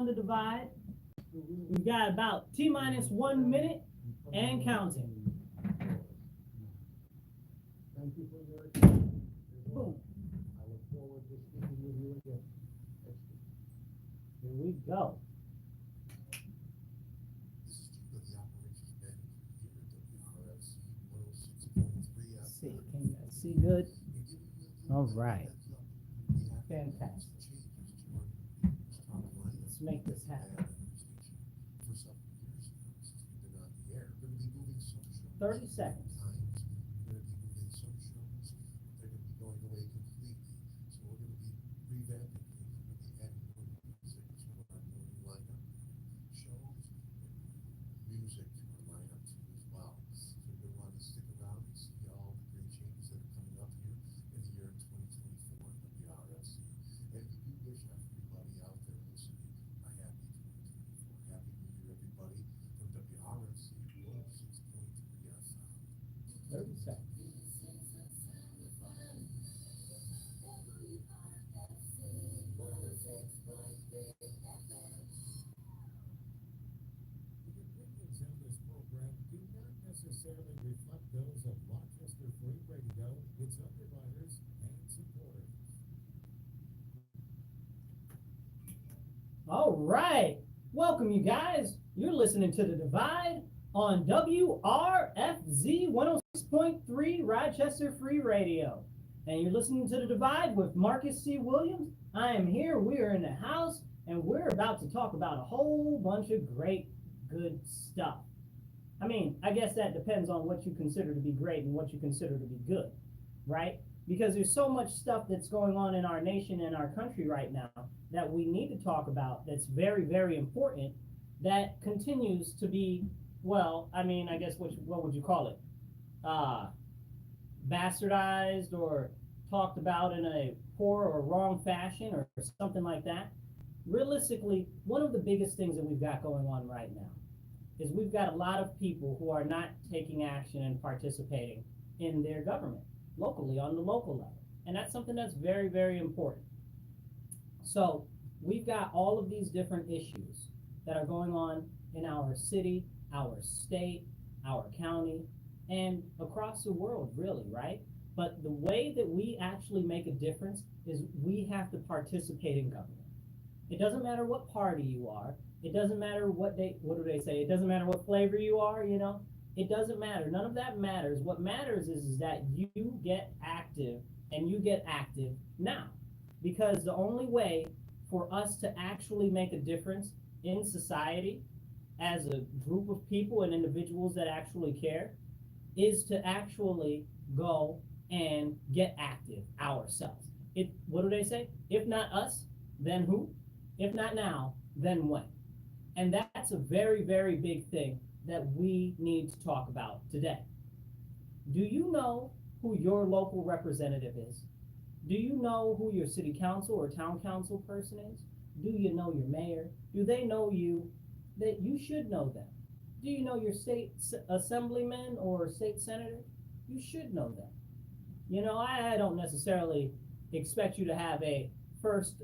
the divide. We've got about T-minus 1 minute and counting. Thank you for your attention. Boom. I look forward to speaking with you again. Here we go. This is Chief of the Operations Manager here at WRFZ 106.3FM. See, can you guys see good? All right. Fantastic. Let's make this happen. For several years now, since we've been on the air, we're going to be moving some shows. 30 seconds. We're going to be moving some shows. They're going to be going away completely. So we're going to be revamping things. We're going to be adding more music to our morning lineup shows. Music to our lineup too as well. So you're going to want to stick around and see all the great changes that are coming up here in the year 2024 in WRFZ. And we do wish everybody out there listening a happy 2024. Happy New Year, everybody, from WRFZ 106.3FM. 30 seconds. The opinions on this program do not necessarily reflect those of Rochester Free Radio, its underwriters, and supporters. All right. Welcome, you guys. You're listening to The Divide on WRFZ 106.3 Rochester Free Radio. And you're listening to The Divide with Marcus C. Williams. I am here. We are in the house, and we're about to talk about a whole bunch of great, good stuff. I mean, I guess that depends on what you consider to be great and what you consider to be good, right? Because there's so much stuff that's going on in our nation and our country right now that we need to talk about that's very, very important, that continues to be, well, I mean, I guess what would you call it? Bastardized or talked about in a poor or wrong fashion or something like that. Realistically, one of the biggest things that we've got going on right now is we've got a lot of people who are not taking action and participating in their government locally, on the local level. And that's something that's very, very important. So we've got all of these different issues that are going on in our city, our state, our county, and across the world, really, right? But the way that we actually make a difference is we have to participate in government. It doesn't matter what party you are. It doesn't matter what do they say? It doesn't matter what flavor you are, you know? It doesn't matter. None of that matters. What matters is that you get active, and you get active now. Because the only way for us to actually make a difference in society as a group of people and individuals that actually care is to actually go and get active ourselves. What do they say? If not us, then who? If not now, then when? And that's a very, very big thing that we need to talk about today. Do you know who your local representative is? Do you know who your city council or town council person is? Do you know your mayor? Do they know you? That you should know them. Do you know your state assemblyman or state senator? You should know them. You know, I don't necessarily expect you to have a first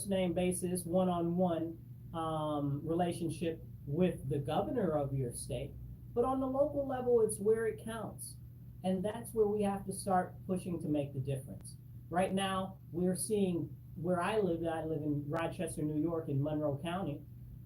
name basis, one-on-one relationship with the governor of your state, but on the local level, it's where it counts. And that's where we have to start pushing to make the difference. Right now, we're seeing where I live in Rochester, New York, in Monroe County,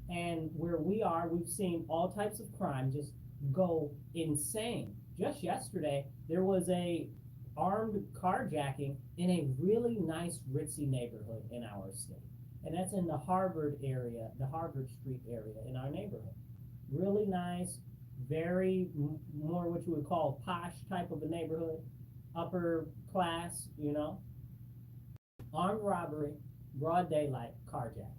and where we are, we've seen all types of crime just go insane. Just yesterday, there was a armed carjacking in a really nice ritzy neighborhood in our state. And that's in the Harvard area, the Harvard Street area in our neighborhood. Really nice, very more what you would call posh type of a neighborhood, upper class, you know. Armed robbery, broad daylight, carjacking.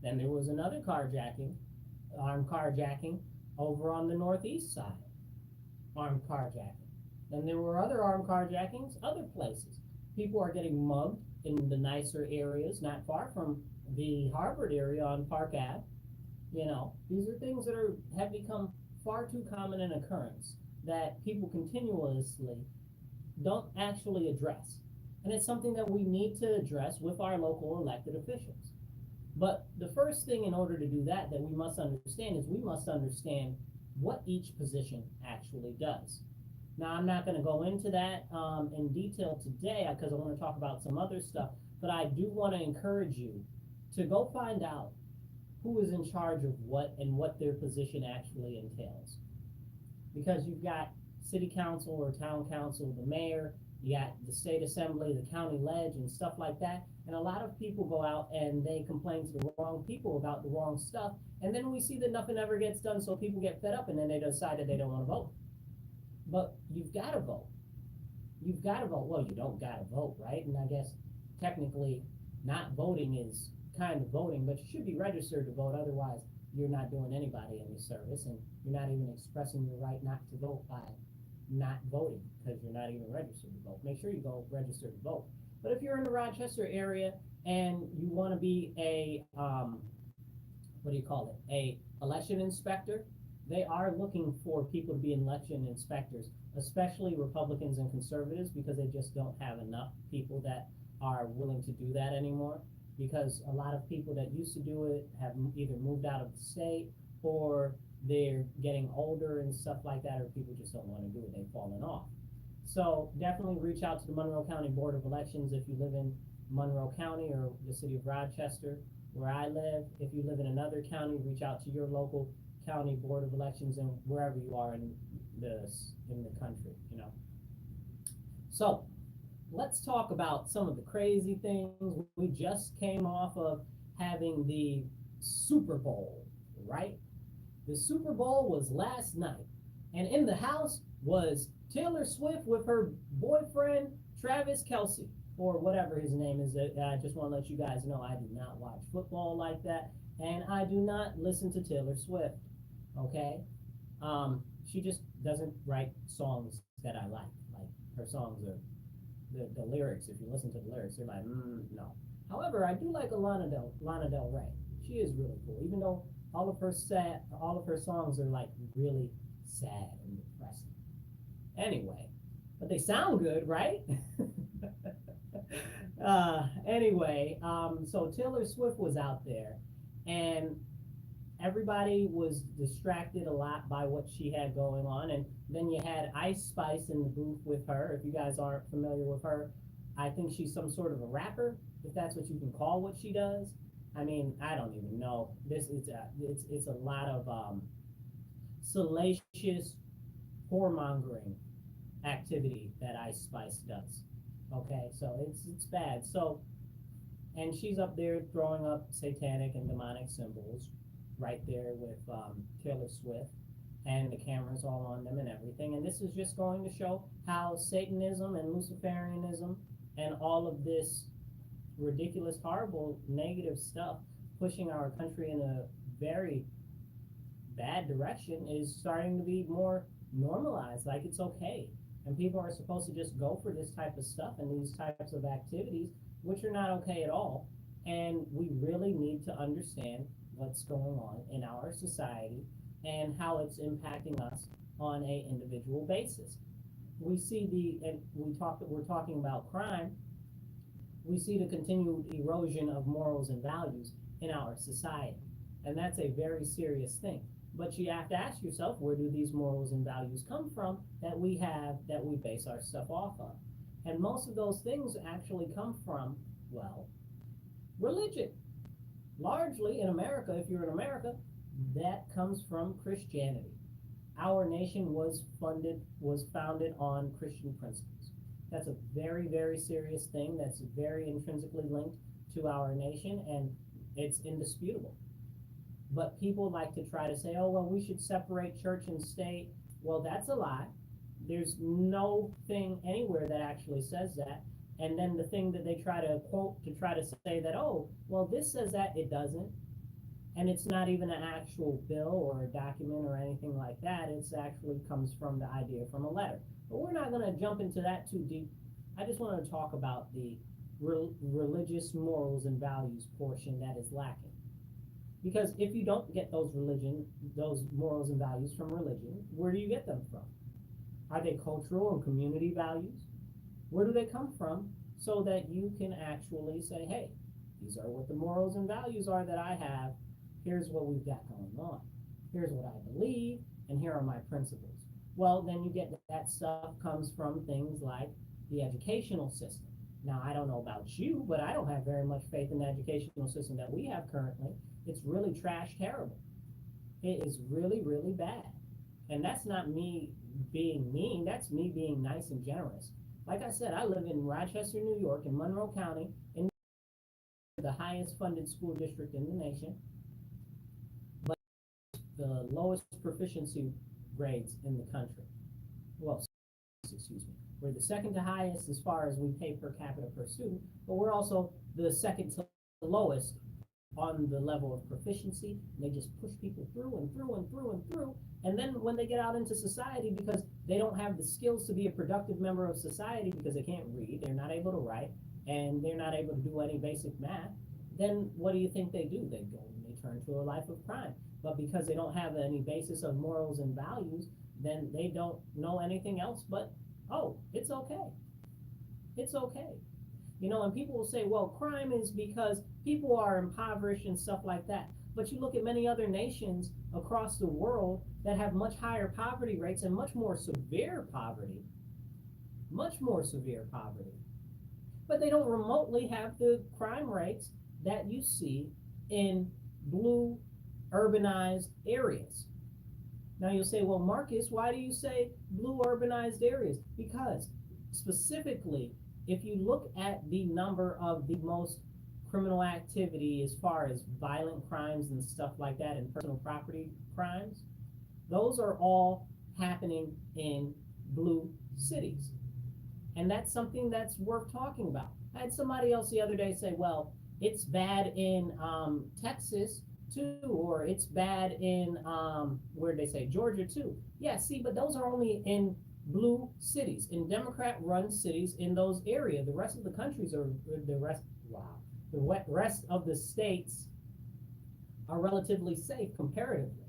Then there was another armed carjacking over on the northeast side, armed carjacking. Then there were other armed carjackings other places. People are getting mugged in the nicer areas, not far from the Harvard area on Park Ave. You know, these are things that have become far too common an occurrence that people continuously don't actually address. And it's something that we need to address with our local elected officials. But the first thing in order to do that we must understand is we must understand what each position actually does. Now, I'm not going to go into that in detail today because I want to talk about some other stuff, but I do want to encourage you to go find out who is in charge of what and what their position actually entails. Because you've got city council or town council, the mayor, you got the state assembly, the county ledge, and stuff like that. And a lot of people go out and they complain to the wrong people about the wrong stuff. And then we see that nothing ever gets done, so people get fed up and then they decide that they don't want to vote. But you've got to vote. You've got to vote. Well, you don't got to vote, right? And I guess technically not voting is kind of voting, but you should be registered to vote. Otherwise, you're not doing anybody any service, and you're not even expressing your right not to vote by not voting because you're not even registered to vote. Make sure you go register to vote. But if you're in the Rochester area and you want to be a a election inspector, they are looking for people to be election inspectors, especially Republicans and conservatives, because they just don't have enough people that are willing to do that anymore. Because a lot of people that used to do it have either moved out of the state or they're getting older and stuff like that, or people just don't want to do it, they've fallen off. So definitely reach out to the Monroe County Board of Elections if you live in Monroe County or the city of Rochester, where I live. If you live in another county, reach out to your local county board of elections and wherever you are in the country, you know. So let's talk about some of the crazy things. We just came off of having the Super Bowl, right? The Super Bowl was last night, and in the house was Taylor Swift with her boyfriend Travis Kelce, or whatever his name is. I just want to let you guys know I do not watch football like that, and I do not listen to Taylor Swift. Okay, she just doesn't write songs that I like. Like, her songs are the lyrics. If you listen to the lyrics, you're like, no. However, I do like Lana Del Rey. She is really cool, even though all of her songs are like really sad and depressing. Anyway, but they sound good, right? So Taylor Swift was out there, and everybody was distracted a lot by what she had going on. And then you had Ice Spice in the booth with her. If you guys aren't familiar with her, I think she's some sort of a rapper, if that's what you can call what she does. I mean, I don't even know. It's a lot of salacious whoremongering activity that Ice Spice does. Okay, so it's bad. So, and she's up there throwing up satanic and demonic symbols right there with Taylor Swift, and the cameras all on them and everything. And this is just going to show how Satanism and Luciferianism and all of this ridiculous, horrible, negative stuff pushing our country in a very bad direction is starting to be more normalized, like it's okay. And people are supposed to just go for this type of stuff and these types of activities, which are not okay at all. And we really need to understand what's going on in our society and how it's impacting us on a individual basis. We see we're talking about crime. We see the continued erosion of morals and values in our society. And that's a very serious thing. But you have to ask yourself, where do these morals and values come from that we base our stuff off of? And most of those things actually come from, well, religion. Largely in America, if you're in America, that comes from Christianity. Our nation was founded on Christian principles. That's a very, very serious thing that's very intrinsically linked to our nation, and it's indisputable. But people like to try to say, oh, well, we should separate church and state. Well, that's a lie. There's no thing anywhere that actually says that. And then the thing that they try to quote to try to say that, oh, well, this says that, it doesn't. And it's not even an actual bill or a document or anything like that. It actually comes from the idea from a letter. But we're not going to jump into that too deep. I just want to talk about the religious morals and values portion that is lacking. Because if you don't get those morals and values from religion, where do you get them from? Are they cultural and community values? Where do they come from so that you can actually say, hey, these are what the morals and values are that I have. Here's what we've got going on. Here's what I believe, and here are my principles. Well, then you get that stuff comes from things like the educational system. Now, I don't know about you, but I don't have very much faith in the educational system that we have currently. It's really trash terrible. It is really, really bad. And that's not me being mean, that's me being nice and generous. Like I said, I live in Rochester, New York, in Monroe County, in the highest funded school district in the nation, but the lowest proficiency grades in the country. Well, excuse me. We're the second to highest as far as we pay per capita per student, but we're also the second to lowest on the level of proficiency. They just push people through and through and through and through. And then when they get out into society, because they don't have the skills to be a productive member of society, because they can't read, they're not able to write, and they're not able to do any basic math, then what do you think they do? They go and they turn to a life of crime. But because they don't have any basis of morals and values, then they don't know anything else but, oh, it's okay. It's okay. You know, and people will say, well, crime is because people are impoverished and stuff like that. But you look at many other nations across the world that have much higher poverty rates and much more severe poverty. But they don't remotely have the crime rates that you see in blue urbanized areas. Now you'll say, well, Marcus, why do you say blue urbanized areas? Because specifically, if you look at the number of the most criminal activity as far as violent crimes and stuff like that and personal property crimes, those are all happening in blue cities. And that's something that's worth talking about. I had somebody else the other day say, well, it's bad in Texas too, or it's bad in, where'd they say, Georgia too. Yeah, see, but those are only in blue cities, in Democrat-run cities in those areas. The rest of the countries are, the rest of the states are relatively safe comparatively,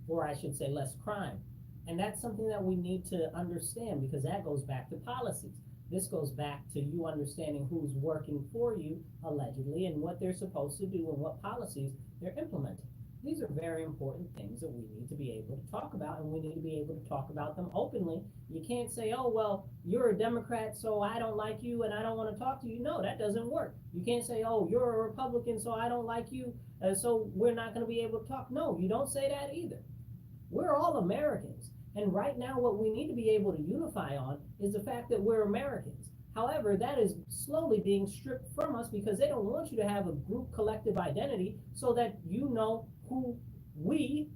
or I should say less crime. And that's something that we need to understand, because that goes back to policies. This goes back to you understanding who's working for you, allegedly, and what they're supposed to do and what policies they're implementing. These are very important things that we need to be able to talk about, and we need to be able to talk about them openly. You can't say, oh, well, you're a Democrat, so I don't like you and I don't want to talk to you. No, that doesn't work. You can't say, oh, you're a Republican, so I don't like you, so we're not going to be able to talk. No, you don't say that either. We're all Americans. And right now, what we need to be able to unify on is the fact that we're Americans. However, that is slowly being stripped from us, because they don't want you to have a group collective identity so that you know who we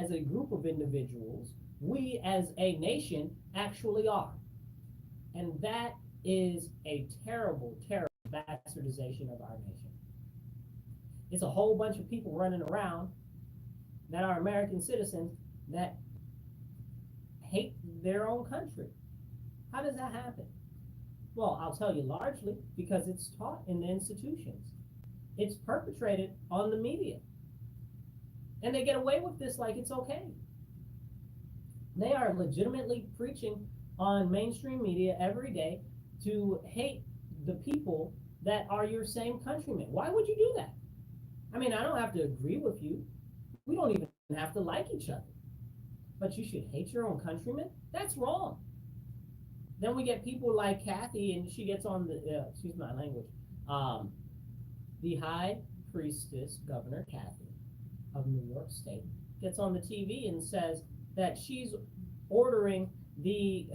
as a group of individuals, we as a nation actually are. And that is a terrible, terrible bastardization of our nation. It's a whole bunch of people running around that are American citizens that hate their own country. How does that happen? Well, I'll tell you, largely because it's taught in the institutions. It's perpetrated on the media. And they get away with this like it's okay. They are legitimately preaching on mainstream media every day to hate the people that are your same countrymen. Why would you do that? I mean, I don't have to agree with you. We don't even have to like each other. But you should hate your own countrymen? That's wrong. Then we get people like Kathy, and she gets on the, excuse my language, the High Priestess, Governor Kathy of New York State, gets on the TV and says that she's ordering the,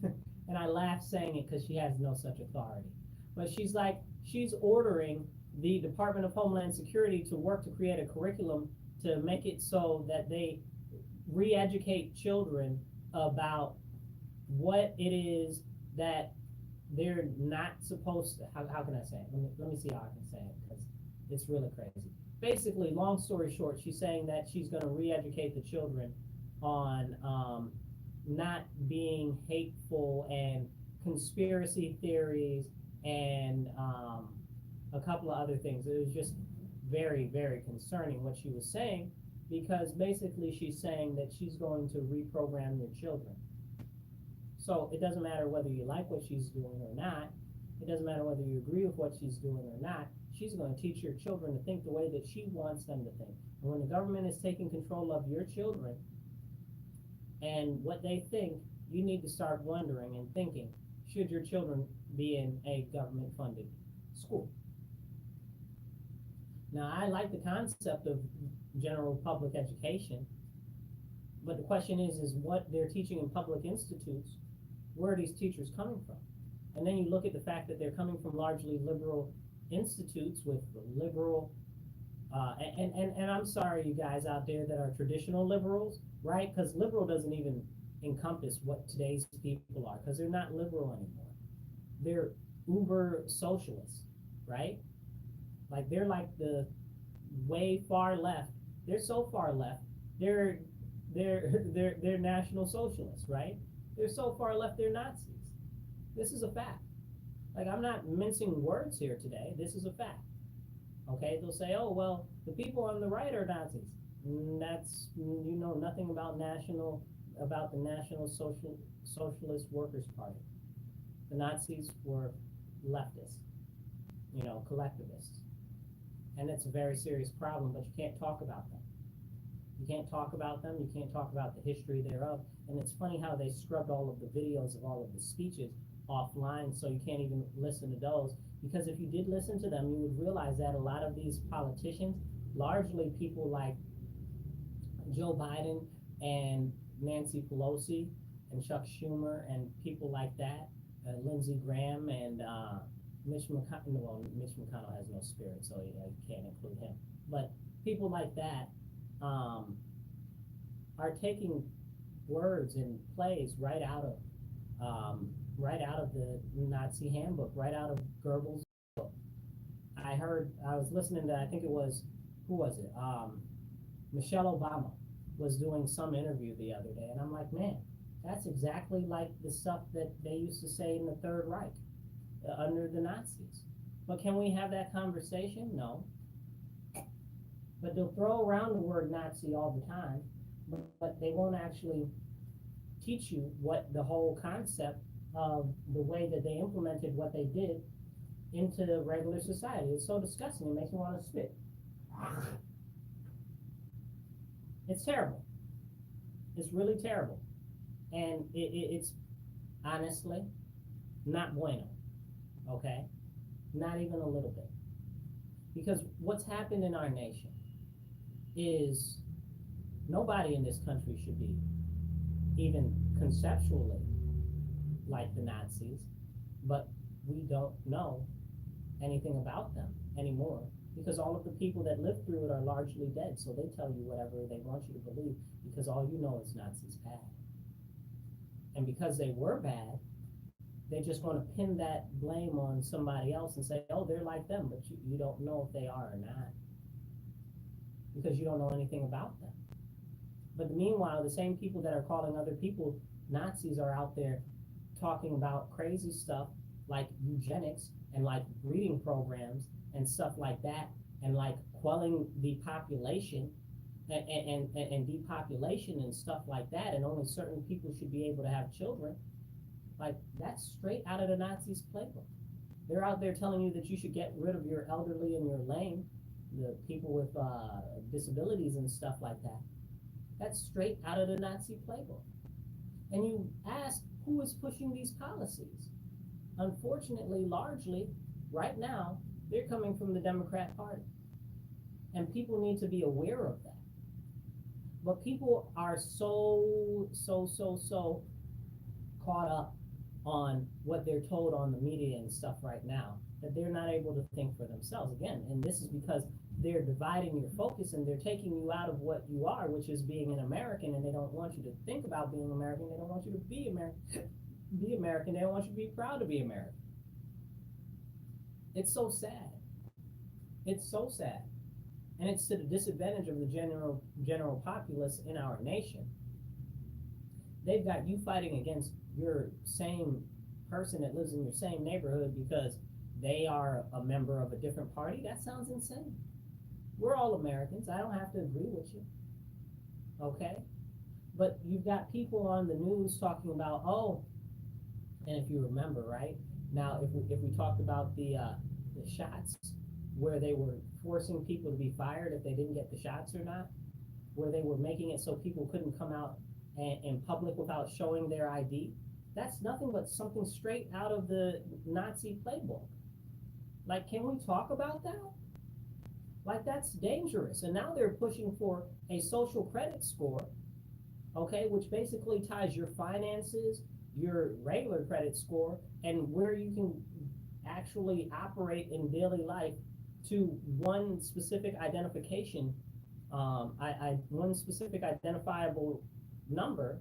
and I laugh saying it because she has no such authority, but she's ordering the Department of Homeland Security to work to create a curriculum to make it so that they re-educate children about what it is that they're not supposed to, how can I say it? Let me see how I can say it, because it's really crazy. Basically, long story short, she's saying that she's going to re-educate the children on not being hateful and conspiracy theories and a couple of other things. It was just very, very concerning what she was saying, because basically she's saying that she's going to reprogram your children. So it doesn't matter whether you like what she's doing or not. It doesn't matter whether you agree with what she's doing or not. She's going to teach your children to think the way that she wants them to think. And when the government is taking control of your children and what they think, you need to start wondering and thinking, should your children be in a government-funded school? Now, I like the concept of general public education, but the question is what they're teaching in public institutes, where are these teachers coming from? And then you look at the fact that they're coming from largely liberal institutes with liberal, and I'm sorry, you guys out there that are traditional liberals, right? Because liberal doesn't even encompass what today's people are, because they're not liberal anymore. They're uber socialists, right? Like they're like the way far left. They're so far left. They're national socialists, right? They're so far left. They're Nazis. This is a fact. Like I'm not mincing words here today. This is a fact. Okay, they'll say, oh well, the people on the right are Nazis. That's, you know nothing about the National Socialist Workers Party. The Nazis were leftists, you know, collectivists. And it's a very serious problem, but you can't talk about them. You can't talk about them, you can't talk about the history thereof. And it's funny how they scrubbed all of the videos of all of the speeches offline, so you can't even listen to those. Because if you did listen to them, you would realize that a lot of these politicians, largely people like Joe Biden and Nancy Pelosi and Chuck Schumer and people like that, Lindsey Graham and Mitch McConnell. Well, Mitch McConnell has no spirit, so you can't include him. But people like that are taking words and plays right out of the Nazi handbook, right out of Goebbels' book. I was listening to, I think it was, who was it? Michelle Obama was doing some interview the other day, and I'm like, man, that's exactly like the stuff that they used to say in the Third Reich under the Nazis. But can we have that conversation? No. But they'll throw around the word Nazi all the time, but they won't actually teach you what the whole concept of the way that they implemented what they did into the regular society. It's so disgusting, it makes me want to spit. It's terrible. It's really terrible. And it's honestly not bueno, okay? Not even a little bit. Because what's happened in our nation is nobody in this country should be even conceptually like the Nazis, but we don't know anything about them anymore because all of the people that lived through it are largely dead, so they tell you whatever they want you to believe because all you know is Nazis bad. And because they were bad, they just want to pin that blame on somebody else and say, oh, they're like them, but you don't know if they are or not because you don't know anything about them. But meanwhile, the same people that are calling other people Nazis are out there talking about crazy stuff like eugenics and like breeding programs and stuff like that, and like quelling the population and depopulation and stuff like that, and only certain people should be able to have children. Like, that's straight out of the Nazis' playbook. They're out there telling you that you should get rid of your elderly and your lame, the people with disabilities and stuff like that. That's straight out of the Nazi playbook. And you ask, who is pushing these policies? Unfortunately, largely, right now, they're coming from the Democrat Party. And people need to be aware of that. But people are so caught up on what they're told on the media and stuff right now that they're not able to think for themselves. Again, and this is because they're dividing your focus and they're taking you out of what you are, which is being an American, and they don't want you to think about being American. They don't want you to be American. They don't want you to be proud to be American. It's so sad. It's so sad. And it's to the disadvantage of the general populace in our nation. They've got you fighting against your same person that lives in your same neighborhood because they are a member of a different party. That sounds insane. We're all Americans. I don't have to agree with you. Okay? But you've got people on the news talking about, oh, and if you remember, right, Now, if we talked about the shots, where they were forcing people to be fired if they didn't get the shots or not, where they were making it so people couldn't come out in public without showing their ID, that's nothing but something straight out of the Nazi playbook. Like, can we talk about that? Like, that's dangerous. And now they're pushing for a social credit score, okay, which basically ties your finances, your regular credit score, and where you can actually operate in daily life to one specific identification, one specific identifiable number,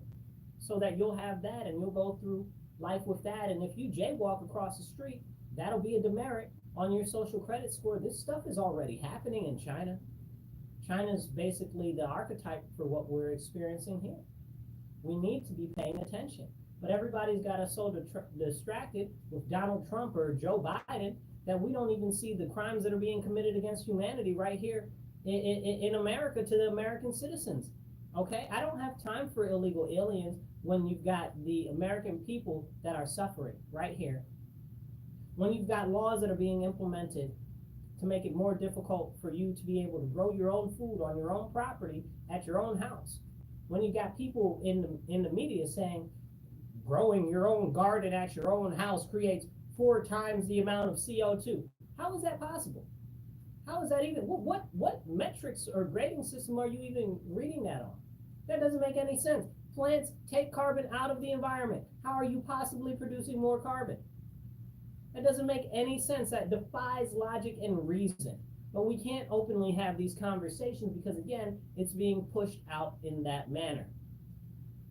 so that you'll have that and you'll go through life with that. And if you jaywalk across the street, that'll be a demerit on your social credit score. This stuff is already happening in China. China's basically the archetype for what we're experiencing here. We need to be paying attention. But everybody's got us so distracted with Donald Trump or Joe Biden that we don't even see the crimes that are being committed against humanity right here in America to the American citizens. Okay? I don't have time for illegal aliens when you've got the American people that are suffering right here. When you've got laws that are being implemented to make it more difficult for you to be able to grow your own food on your own property at your own house. When you've got people in the media saying growing your own garden at your own house creates 4 times the amount of CO2. How is that possible? How is that even, what metrics or grading system are you even reading that on? That doesn't make any sense. Plants take carbon out of the environment. How are you possibly producing more carbon? That doesn't make any sense. That defies logic and reason. But we can't openly have these conversations because, again, it's being pushed out in that manner.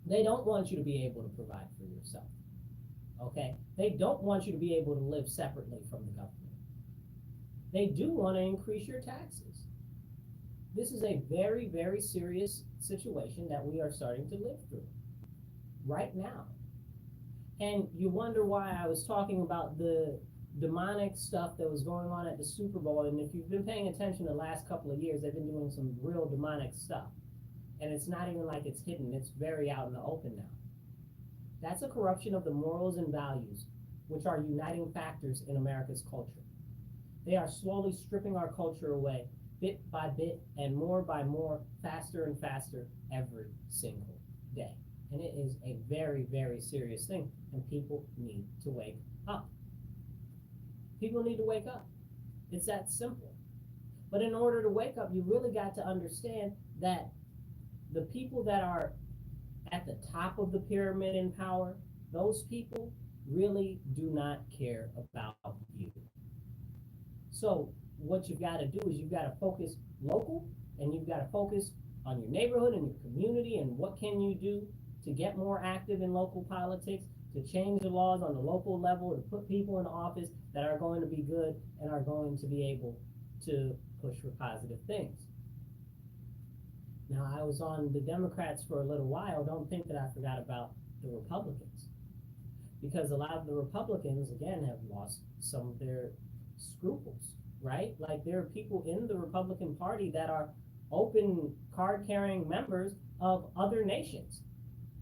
They don't want you to be able to provide for yourself. Okay? They don't want you to be able to live separately from the government. They do want to increase your taxes. This is a very, very serious situation that we are starting to live through right now. And you wonder why I was talking about the demonic stuff that was going on at the Super Bowl. And if you've been paying attention the last couple of years, they've been doing some real demonic stuff. And it's not even like it's hidden. It's very out in the open now. That's a corruption of the morals and values, which are uniting factors in America's culture. They are slowly stripping our culture away, bit by bit, and more by more, faster and faster every single day. And it is a very, very serious thing, and people need to wake up. People need to wake up. It's that simple. But in order to wake up, you really got to understand that the people that are at the top of the pyramid in power, those people really do not care about you. So what you've got to do is you've got to focus local, and you've got to focus on your neighborhood and your community, and what can you do to get more active in local politics, to change the laws on the local level, to put people in office that are going to be good and are going to be able to push for positive things. Now, I was on the Democrats for a little while. Don't think that I forgot about the Republicans, because a lot of the Republicans, again, have lost some of their scruples, right? Like, there are people in the Republican Party that are open card-carrying members of other nations.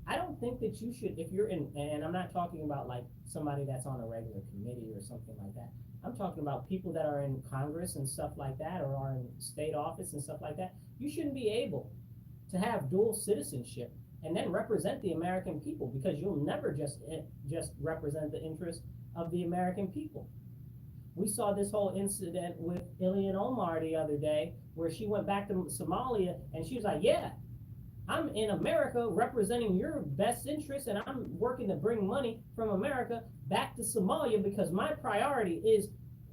I don't think that you should, if you're in, and I'm not talking about like somebody that's on a regular committee or something like that. I'm talking about people that are in Congress and stuff like that, or are in state office and stuff like that. You shouldn't be able to have dual citizenship and then represent the American people, because you'll never just represent the interests of the American people. We saw this whole incident with Ilhan Omar the other day, where she went back to Somalia and she was like, yeah, I'm in America representing your best interests, and I'm working to bring money from America back to Somalia because my priority is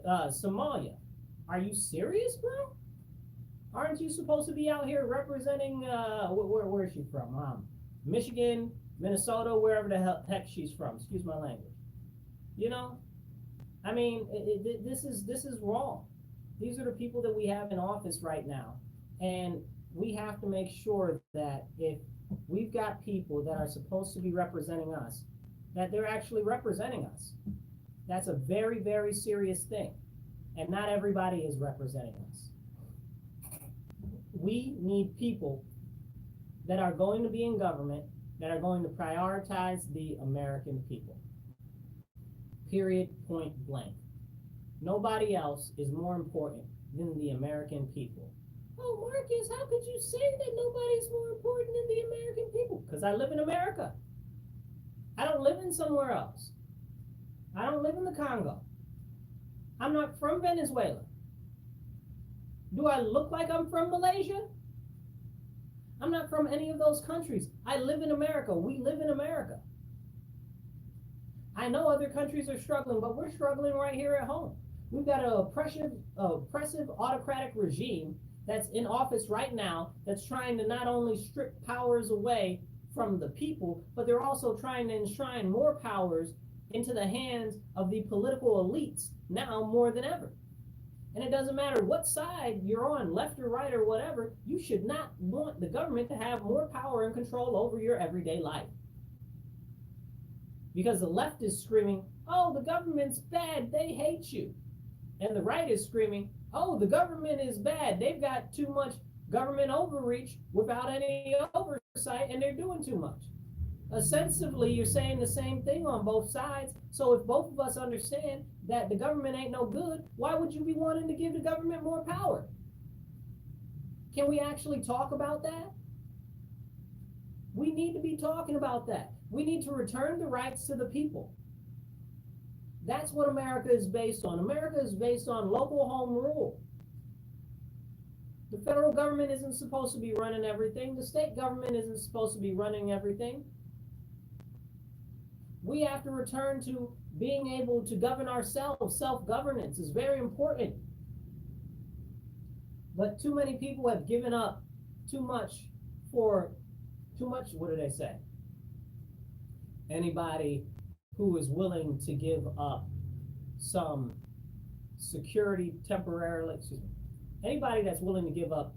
Somalia. Are you serious, bro? Aren't you supposed to be out here representing, where is she from? Michigan, Minnesota, wherever the heck she's from. Excuse my language. You know? I mean, this is wrong. These are the people that we have in office right now. And we have to make sure that if we've got people that are supposed to be representing us, that they're actually representing us. That's a very, very serious thing. And not everybody is representing us. We need people that are going to be in government, that are going to prioritize the American people. Period, point blank. Nobody else is more important than the American people. Oh, Marcus, how could you say that nobody's more important than the American people? Because I live in America. I don't live in somewhere else. I don't live in the Congo. I'm not from Venezuela. Do I look like I'm from Malaysia? I'm not from any of those countries. I live in America. We live in America. I know other countries are struggling, but we're struggling right here at home. We've got an oppressive autocratic regime that's in office right now that's trying to not only strip powers away from the people, but they're also trying to enshrine more powers into the hands of the political elites now more than ever. And it doesn't matter what side you're on, left or right or whatever, you should not want the government to have more power and control over your everyday life. Because the left is screaming, oh, the government's bad, they hate you. And the right is screaming, oh, the government is bad, they've got too much government overreach without any oversight, and they're doing too much. Ostensibly, you're saying the same thing on both sides. So if both of us understand that the government ain't no good, why would you be wanting to give the government more power? Can we actually talk about that? We need to be talking about that. We need to return the rights to the people. That's what America is based on. America is based on local home rule. The federal government isn't supposed to be running everything. The state government isn't supposed to be running everything. We have to return to being able to govern ourselves. Self-governance is very important. But too many people have given up too much, what do they say? Anybody who is willing to give up some security temporarily, anybody that's willing to give up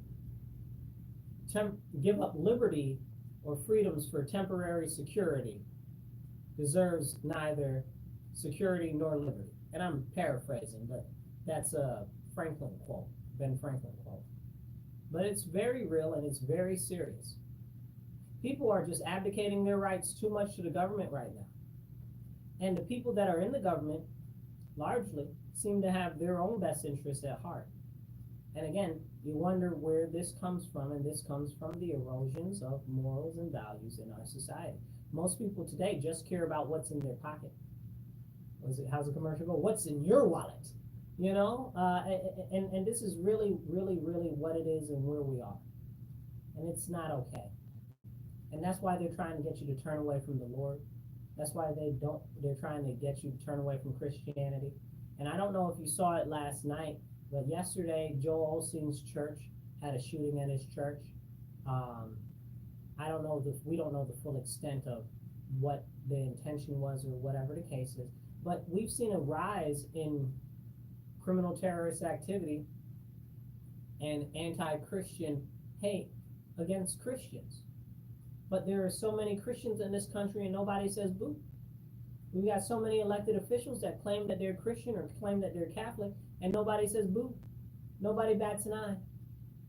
liberty or freedoms for temporary security deserves neither security nor liberty. And I'm paraphrasing, but that's a Franklin quote, Ben Franklin quote. But it's very real and it's very serious. People are just abdicating their rights too much to the government right now. And the people that are in the government largely seem to have their own best interests at heart. And again, you wonder where this comes from, and this comes from the erosions of morals and values in our society. Most people today just care about what's in their pocket. How's the commercial go? What's in your wallet? You know, and this is really, really, really what it is and where we are. And it's not okay. And that's why they're trying to get you to turn away from the Lord. That's why they're trying to get you to turn away from Christianity. And I don't know if you saw it last night, but yesterday, Joel Osteen's church had a shooting at his church. We don't know the full extent of what the intention was or whatever the case is, but we've seen a rise in criminal terrorist activity and anti-Christian hate against Christians. But there are so many Christians in this country and nobody says boo. We've got so many elected officials that claim that they're Christian or claim that they're Catholic and nobody says boo. Nobody bats an eye.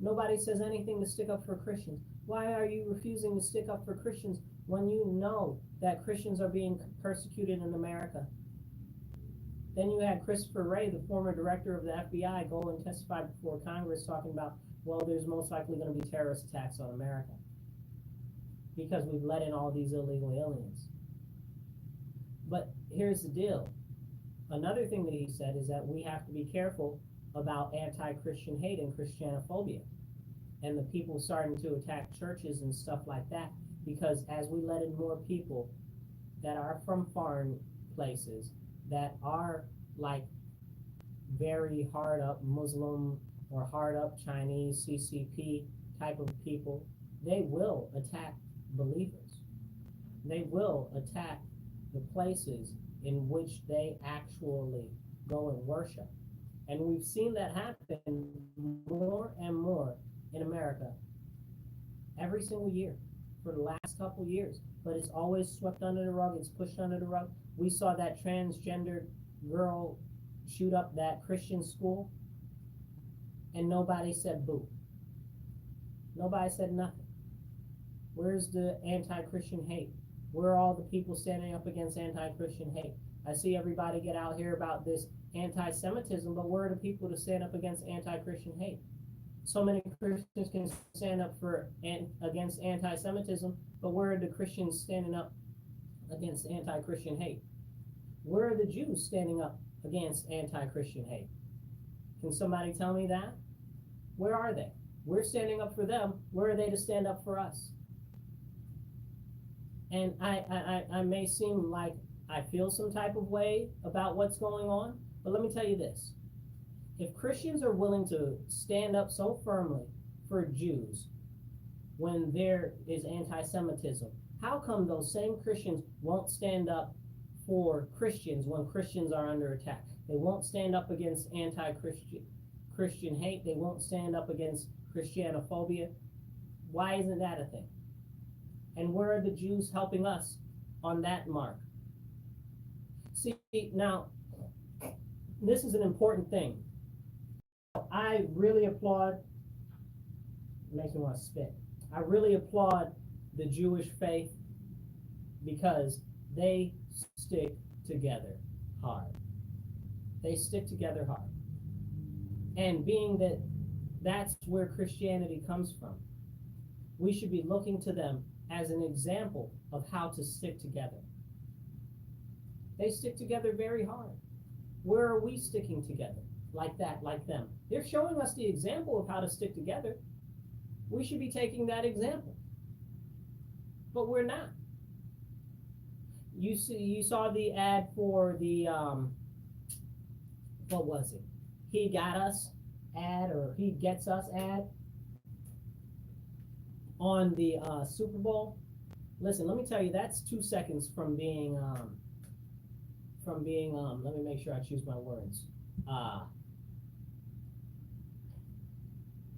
Nobody says anything to stick up for Christians. Why are you refusing to stick up for Christians when you know that Christians are being persecuted in America? Then you had Christopher Wray, the former director of the FBI, go and testify before Congress talking about, well, there's most likely going to be terrorist attacks on America because we've let in all these illegal aliens. But here's the deal. Another thing that he said is that we have to be careful about anti-Christian hate and Christianophobia and the people starting to attack churches and stuff like that, because as we let in more people that are from foreign places, that are like very hard up Muslim or hard up Chinese CCP type of people, they will attack believers. They will attack the places in which they actually go and worship. And we've seen that happen more and more in America every single year for the last couple years. But it's always swept under the rug. It's pushed under the rug. We saw that transgender girl shoot up that Christian school, and nobody said boo. Nobody said nothing. Where's the anti-Christian hate? Where are all the people standing up against anti-Christian hate? I see everybody get out here about this anti-Semitism, but where are the people to stand up against anti-Christian hate? So many Christians can stand up against anti-Semitism, but where are the Christians standing up against anti-Christian hate? Where are the Jews standing up against anti-Christian hate? Can somebody tell me that? Where are they? We're standing up for them. Where are they to stand up for us? And I may seem like I feel some type of way about what's going on, but let me tell you this. If Christians are willing to stand up so firmly for Jews when there is anti-Semitism, how come those same Christians won't stand up for Christians when Christians are under attack? They won't stand up against Christian hate. They won't stand up against Christianophobia. Why isn't that a thing? And where are the Jews helping us on that mark? See, now, this is an important thing. I really applaud, it makes me want to spit. I really applaud the Jewish faith because they stick together hard. They stick together hard. And being that that's where Christianity comes from, we should be looking to them as an example of how to stick together. They stick together very hard. Where are we sticking together? Like that, like them. They're showing us the example of how to stick together. We should be taking that example. But we're not. You saw the ad for the what was it? He got us ad, or he gets us ad on the Super Bowl. Listen, let me tell you, that's 2 seconds from being let me make sure I choose my words.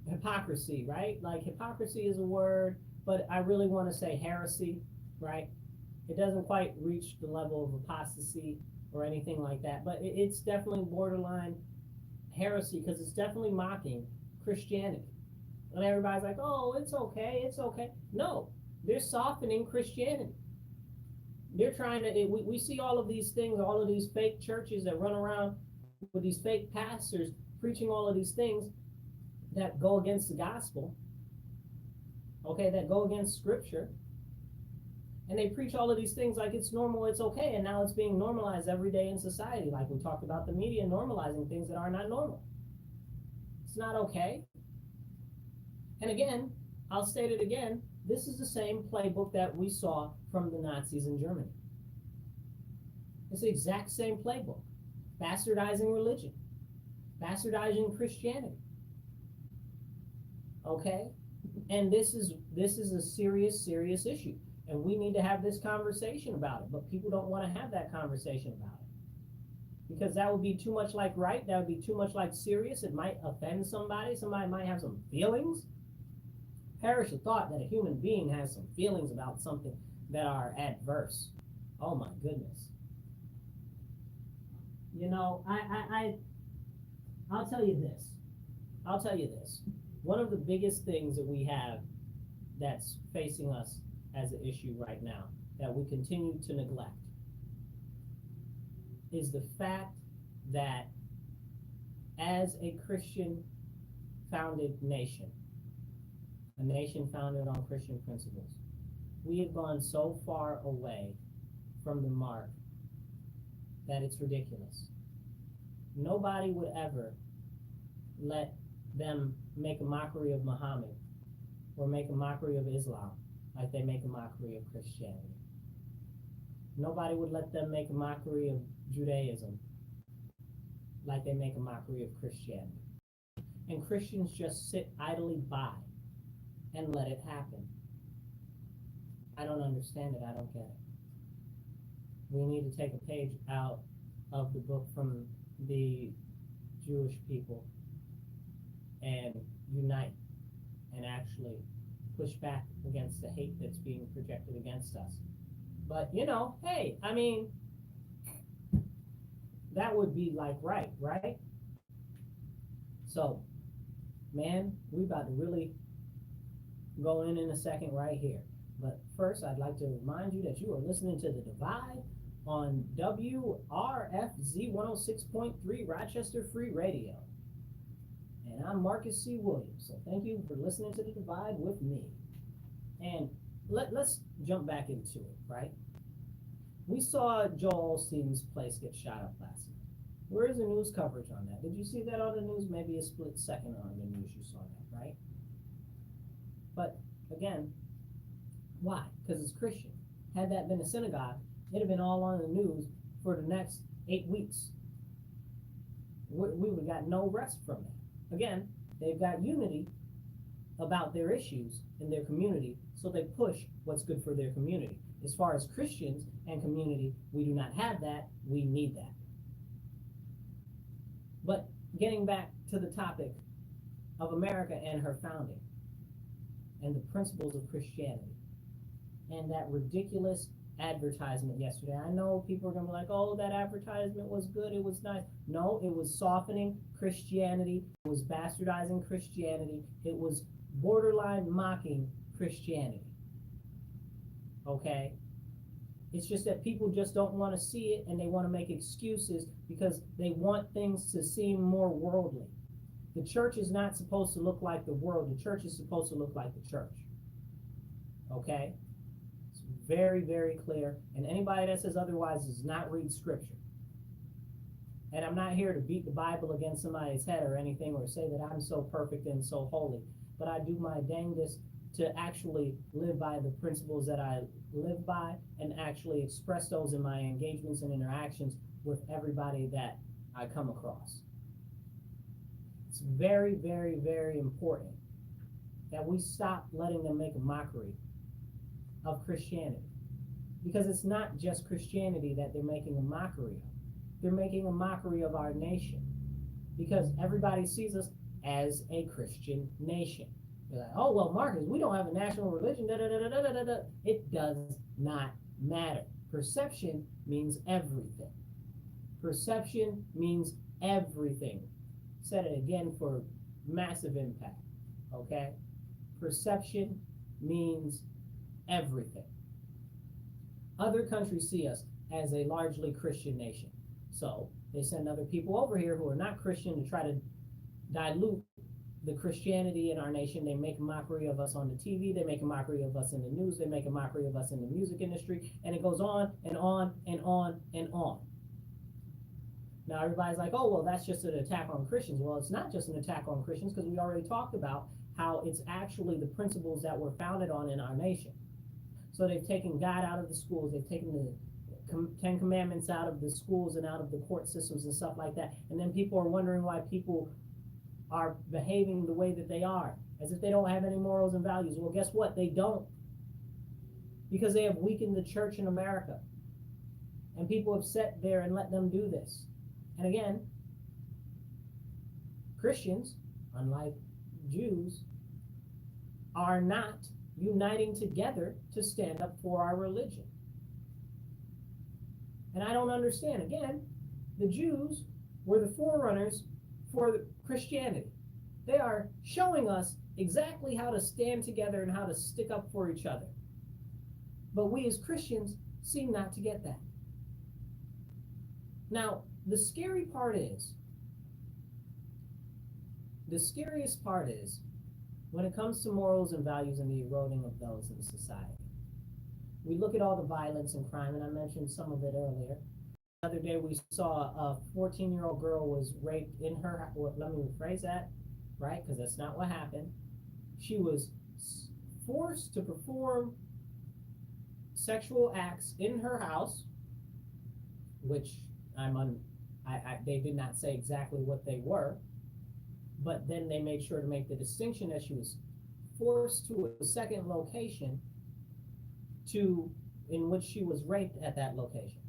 Hypocrisy, right? Like, hypocrisy is a word, but I really want to say heresy, right? It doesn't quite reach the level of apostasy or anything like that, but it's definitely borderline heresy, because it's definitely mocking Christianity. And everybody's like, oh, it's okay, it's okay. No, they're softening Christianity. They're trying to, we see all of these things, all of these fake churches that run around with these fake pastors preaching all of these things that go against the gospel, okay, that go against scripture. And they preach all of these things like it's normal, it's okay, and now it's being normalized every day in society. Like we talked about the media normalizing things that are not normal. It's not okay. And again, I'll state it again, this is the same playbook that we saw from the Nazis in Germany. It's the exact same playbook. Bastardizing religion. Bastardizing Christianity. Okay? And this is a serious, serious issue. And we need to have this conversation about it. But people don't want to have that conversation about it. Because that would be too much like right. That would be too much like serious. It might offend somebody. Somebody might have some feelings. Perish the thought that a human being has some feelings about something that are adverse. Oh my goodness. You know, I'll tell you this. I'll tell you this. One of the biggest things that we have that's facing us as an issue right now that we continue to neglect is the fact that as a Christian founded nation, a nation founded on Christian principles, we have gone so far away from the mark that it's ridiculous. Nobody would ever let them make a mockery of Muhammad or make a mockery of Islam like they make a mockery of Christianity. Nobody would let them make a mockery of Judaism like they make a mockery of Christianity. And Christians just sit idly by and let it happen. I don't understand it. I don't get it. We need to take a page out of the book from the Jewish people and unite and actually push back against the hate that's being projected against us. But, you know, hey, I mean, that would be like right? So, man, we about to really go in a second right here. But first, I'd like to remind you that you are listening to The Divide on WRFZ 106.3 Rochester Free Radio. And I'm Marcus C. Williams, so thank you for listening to The Divide with me. And let's jump back into it, right? We saw Joel Osteen's place get shot up last night. Where is the news coverage on that? Did you see that on the news? Maybe a split second on the news you saw that, right? But again, why? Because it's Christian. Had that been a synagogue, it'd have been all on the news for the next 8 weeks. We would have got no rest from that. Again, they've got unity about their issues in their community, so they push what's good for their community. As far as Christians and community, we do not have that. We need that. But getting back to the topic of America and her founding and the principles of Christianity and that ridiculous advertisement yesterday. I know people are going to be like, oh, that advertisement was good, it was nice. No, it was softening Christianity. It was bastardizing Christianity. It was borderline mocking Christianity. Okay? It's just that people just don't want to see it, and they want to make excuses because they want things to seem more worldly. The church is not supposed to look like the world. The church is supposed to look like the church. Okay? It's very, very clear. And anybody that says otherwise does not read Scripture. And I'm not here to beat the Bible against somebody's head or anything, or say that I'm so perfect and so holy. But I do my dangest to actually live by the principles that I live by and actually express those in my engagements and interactions with everybody that I come across. It's very, very, very important that we stop letting them make a mockery of Christianity. Because it's not just Christianity that they're making a mockery of. They're making a mockery of our nation. Because everybody sees us as a Christian nation. They're like, oh, well, Marcus, we don't have a national religion. Da, da, da, da, da, da, da. It does not matter. Perception means everything. Perception means everything. Said it again for massive impact. Okay? Perception means everything. Other countries see us as a largely Christian nation. So they send other people over here who are not Christian to try to dilute the Christianity in our nation. They make a mockery of us on the TV. They make a mockery of us in the news. They make a mockery of us in the music industry. And it goes on and on and on and on. Now everybody's like, oh, well, that's just an attack on Christians. Well, it's not just an attack on Christians, because we already talked about how it's actually the principles that we're founded on in our nation. So they've taken God out of the schools. They've taken the Ten Commandments out of the schools and out of the court systems and stuff like that. And then people are wondering why people are behaving the way that they are, as if they don't have any morals and values. Well, guess what? They don't. Because they have weakened the church in America. And people have sat there and let them do this. And again, Christians, unlike Jews, are not uniting together to stand up for our religion. And I don't understand. Again, the Jews were the forerunners for Christianity. They are showing us exactly how to stand together and how to stick up for each other. But we as Christians seem not to get that. Now, the scariest part is, when it comes to morals and values and the eroding of those in society, we look at all the violence and crime, and I mentioned some of it earlier. The other day we saw a 14-year-old girl was raped in her, well, let me rephrase that, right? Because that's not what happened. She was forced to perform sexual acts in her house, which they did not say exactly what they were, but then they made sure to make the distinction that she was forced to a second location in which she was raped at that location.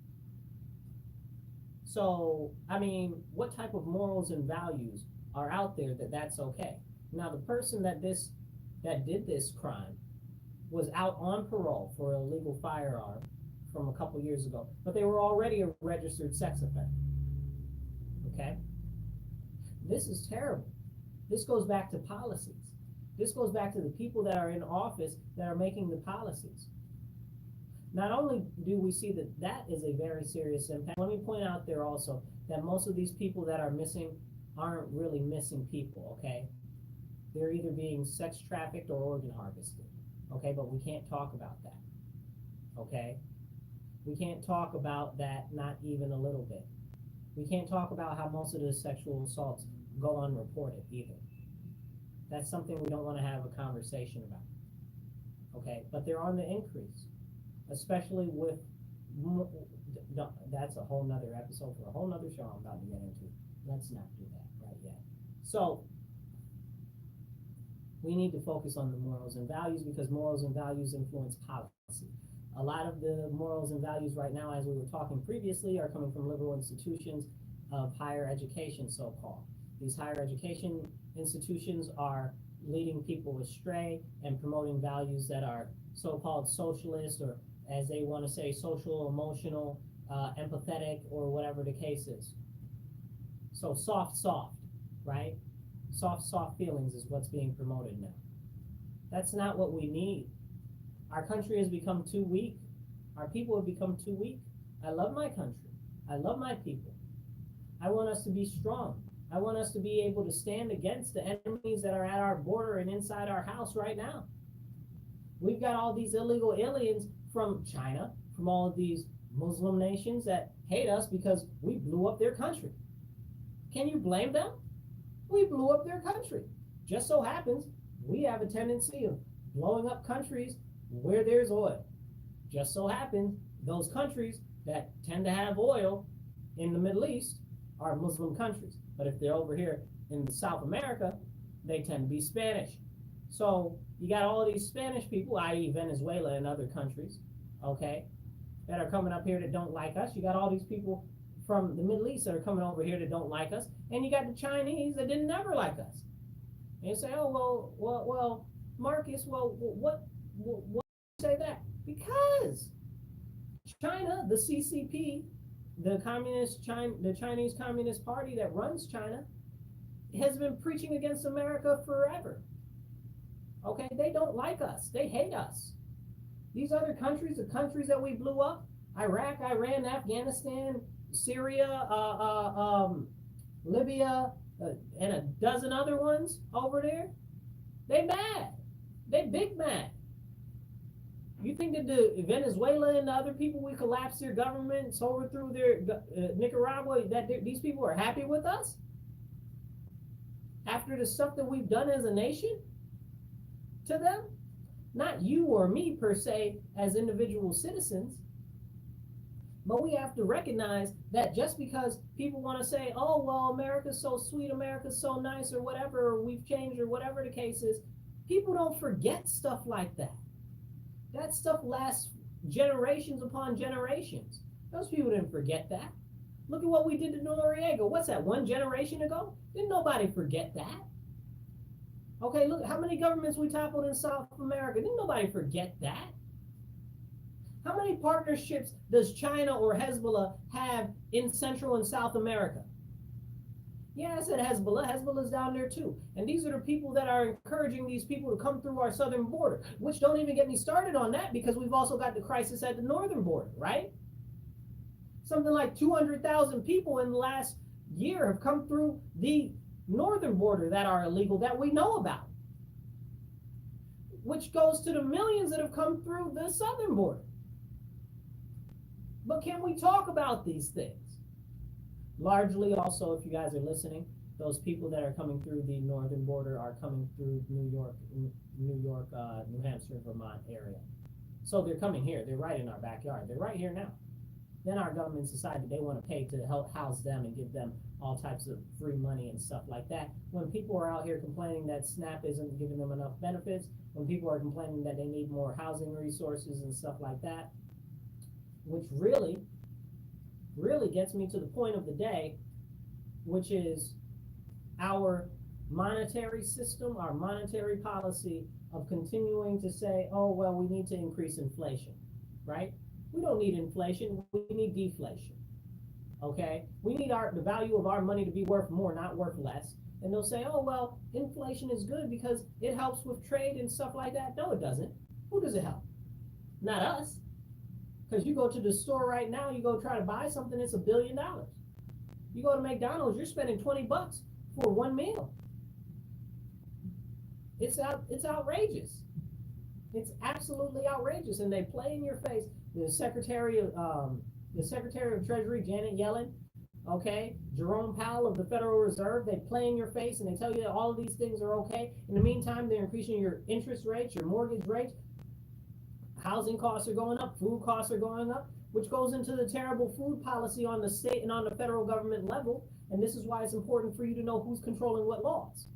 So, I mean, what type of morals and values are out there that's okay? Now, the person that did this crime was out on parole for an illegal firearm from a couple years ago, but they were already a registered sex offender. Okay? This is terrible. This goes back to policies. This goes back to the people that are in office that are making the policies. Not only do we see that that is a very serious impact, let me point out there also that most of these people that are missing aren't really missing people, okay? They're either being sex trafficked or organ harvested, okay? But we can't talk about that, okay? We can't talk about that, not even a little bit. We can't talk about how most of the sexual assaults go unreported either. That's something we don't want to have a conversation about, okay? But they're on the increase, especially with, that's a whole nother episode for a whole nother show I'm about to get into. Let's not do that right yet. So, we need to focus on the morals and values because morals and values influence policy. A lot of the morals and values right now, as we were talking previously, are coming from liberal institutions of higher education, so-called. These higher education institutions are leading people astray and promoting values that are so-called socialist, or as they want to say, social, emotional, empathetic, or whatever the case is. So soft, right? Soft feelings is what's being promoted now. That's not what we need. Our country has become too weak. Our people have become too weak. I love my country. I love my people. I want us to be strong. I want us to be able to stand against the enemies that are at our border and inside our house right now. We've got all these illegal aliens from China, from all of these Muslim nations that hate us because we blew up their country. Can you blame them? We blew up their country. Just so happens we have a tendency of blowing up countries where there's oil. Just so happens those countries that tend to have oil in the Middle East are Muslim countries. But if they're over here in South America, they tend to be Spanish. So you got all these Spanish people, i.e. Venezuela and other countries, okay, that are coming up here that don't like us. You got all these people from the Middle East that are coming over here that don't like us. And you got the Chinese that didn't never like us. And you say, oh, well, Marcus, what do you say that? Because China, the CCP, the Chinese Communist Party that runs China, has been preaching against America forever. Okay, they don't like us. They hate us. These other countries, the countries that we blew up, Iraq, Iran, Afghanistan, Syria, Libya, and a dozen other ones over there, they mad. They big mad. You think that the Venezuela and the other people, we collapsed their governments, overthrew their Nicaragua, that these people are happy with us? After the stuff that we've done as a nation to them? Not you or me per se as individual citizens, but we have to recognize that just because people want to say, oh, well, America's so sweet, America's so nice, or whatever, or we've changed, or whatever the case is, people don't forget stuff like that. That stuff lasts generations upon generations. Those people didn't forget that. Look at what we did to Noriega. What's that, 1 generation ago? Didn't nobody forget that. Okay, look, how many governments we toppled in South America? Didn't nobody forget that. How many partnerships does China or Hezbollah have in Central and South America? Yeah, I said Hezbollah. Hezbollah's down there too. And these are the people that are encouraging these people to come through our southern border, which don't even get me started on that because we've also got the crisis at the northern border, right? Something like 200,000 people in the last year have come through the northern border that are illegal that we know about, which goes to the millions that have come through the southern border. But can we talk about these things? Largely also, if you guys are listening, those people that are coming through the northern border are coming through New York, New Hampshire, Vermont area. So they're coming here. They're right in our backyard. They're right here now. Then our governments decide that they want to pay to help house them and give them all types of free money and stuff like that. When people are out here complaining that SNAP isn't giving them enough benefits, when people are complaining that they need more housing resources and stuff like that, which really gets me to the point of the day, which is our monetary system, our monetary policy of continuing to say, oh, well, we need to increase inflation, right? We don't need inflation, we need deflation, okay? We need the value of our money to be worth more, not worth less. And they'll say, oh, well, inflation is good because it helps with trade and stuff like that. No, it doesn't. Who does it help? Not us. Because you go to the store right now, you go try to buy something, it's $1 billion. You go to McDonald's, you're spending $20 for one meal. It's outrageous. It's absolutely outrageous, and they play in your face. The Secretary of Treasury, Janet Yellen, okay, Jerome Powell of the Federal Reserve, they play in your face and they tell you that all of these things are okay. In the meantime, they're increasing your interest rates, your mortgage rates. Housing costs are going up, food costs are going up, which goes into the terrible food policy on the state and on the federal government level. And this is why it's important for you to know who's controlling what laws.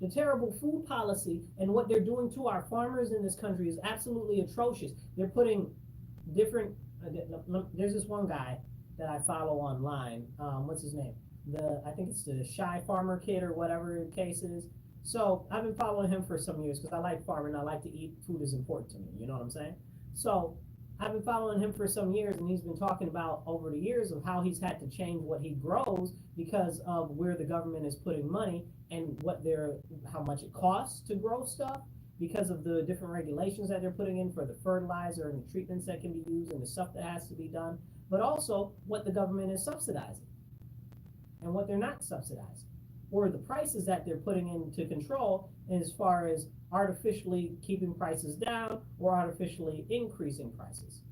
The terrible food policy and what they're doing to our farmers in this country is absolutely atrocious. They're putting different, there's this one guy that I follow online. What's his name? I think it's the Shy Farmer Kid or whatever the case is. So I've been following him for some years because I like farming. I like to eat. Food is important to me. You know what I'm saying? So I've been following him for some years, and he's been talking about over the years of how he's had to change what he grows because of where the government is putting money and how much it costs to grow stuff because of the different regulations that they're putting in for the fertilizer and the treatments that can be used and the stuff that has to be done, but also what the government is subsidizing and what they're not subsidizing, or the prices that they're putting into control as far as artificially keeping prices down or artificially increasing prices.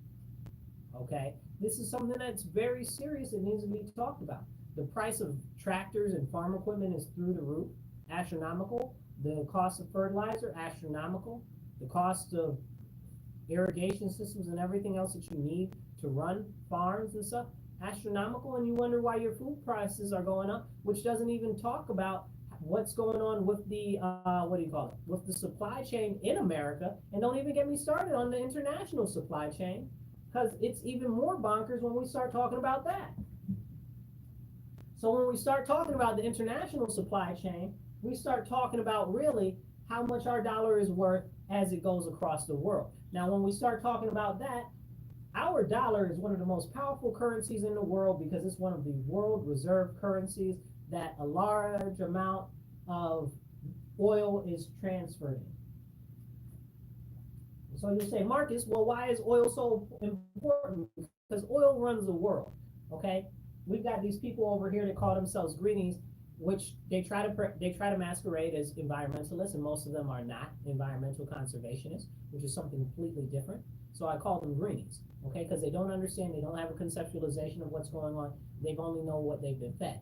Okay, this is something that's very serious. It needs to be talked about. The price of tractors and farm equipment is through the roof, astronomical. The cost of fertilizer, astronomical. The cost of irrigation systems and everything else that you need to run farms and stuff, astronomical. And you wonder why your food prices are going up, which doesn't even talk about what's going on with the, with the supply chain in America. And don't even get me started on the international supply chain, because it's even more bonkers when we start talking about that. So when we start talking about the international supply chain, we start talking about really how much our dollar is worth as it goes across the world. Now, when we start talking about that, our dollar is one of the most powerful currencies in the world because it's one of the world reserve currencies that a large amount of oil is transferred in. So you say, Marcus, well, why is oil so important? Because oil runs the world, okay? We've got these people over here that call themselves greenies, which they try to masquerade as environmentalists, and most of them are not environmental conservationists, which is something completely different. So I call them greenies, okay? Because they don't understand, they don't have a conceptualization of what's going on. They've only known what they've been fed.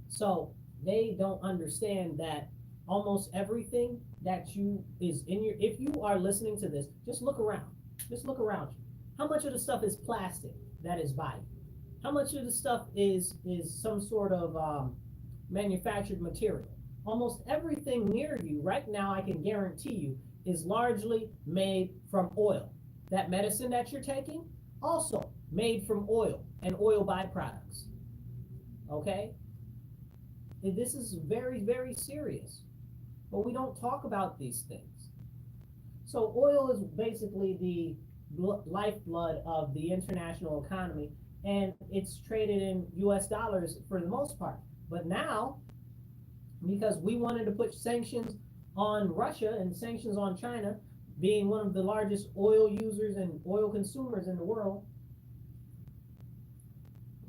So they don't understand that almost everything that if you are listening to this, just look around. Just look around you. How much of the stuff is plastic that is by you? How much of the stuff is some sort of manufactured material? Almost everything near you right now, I can guarantee you, is largely made from oil. That medicine that you're taking, also made from oil and oil byproducts. Okay? And this is very, very serious. But we don't talk about these things. So oil is basically the lifeblood of the international economy, and it's traded in US dollars for the most part. But now, because we wanted to put sanctions on Russia and sanctions on China, being one of the largest oil users and oil consumers in the world,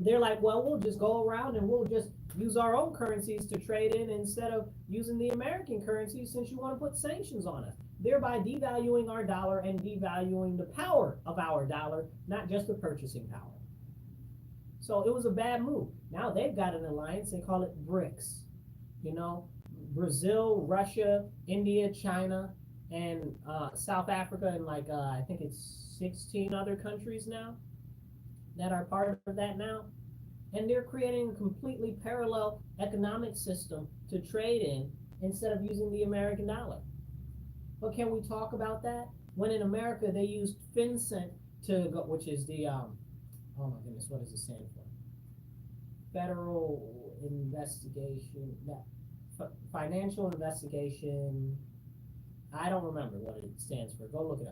they're like, well, we'll just go around and we'll just use our own currencies to trade in instead of using the American currency, since you want to put sanctions on us, thereby devaluing our dollar and devaluing the power of our dollar, not just the purchasing power. So it was a bad move. Now they've got an alliance, they call it BRICS. You know, Brazil, Russia, India, China, and South Africa, and I think it's 16 other countries now that are part of that now. And they're creating a completely parallel economic system to trade in instead of using the American dollar. But can we talk about that? When in America they used FinCEN to go, which is the, oh my goodness, what does it stand for? Federal Investigation, Financial Investigation, I don't remember what it stands for. Go look it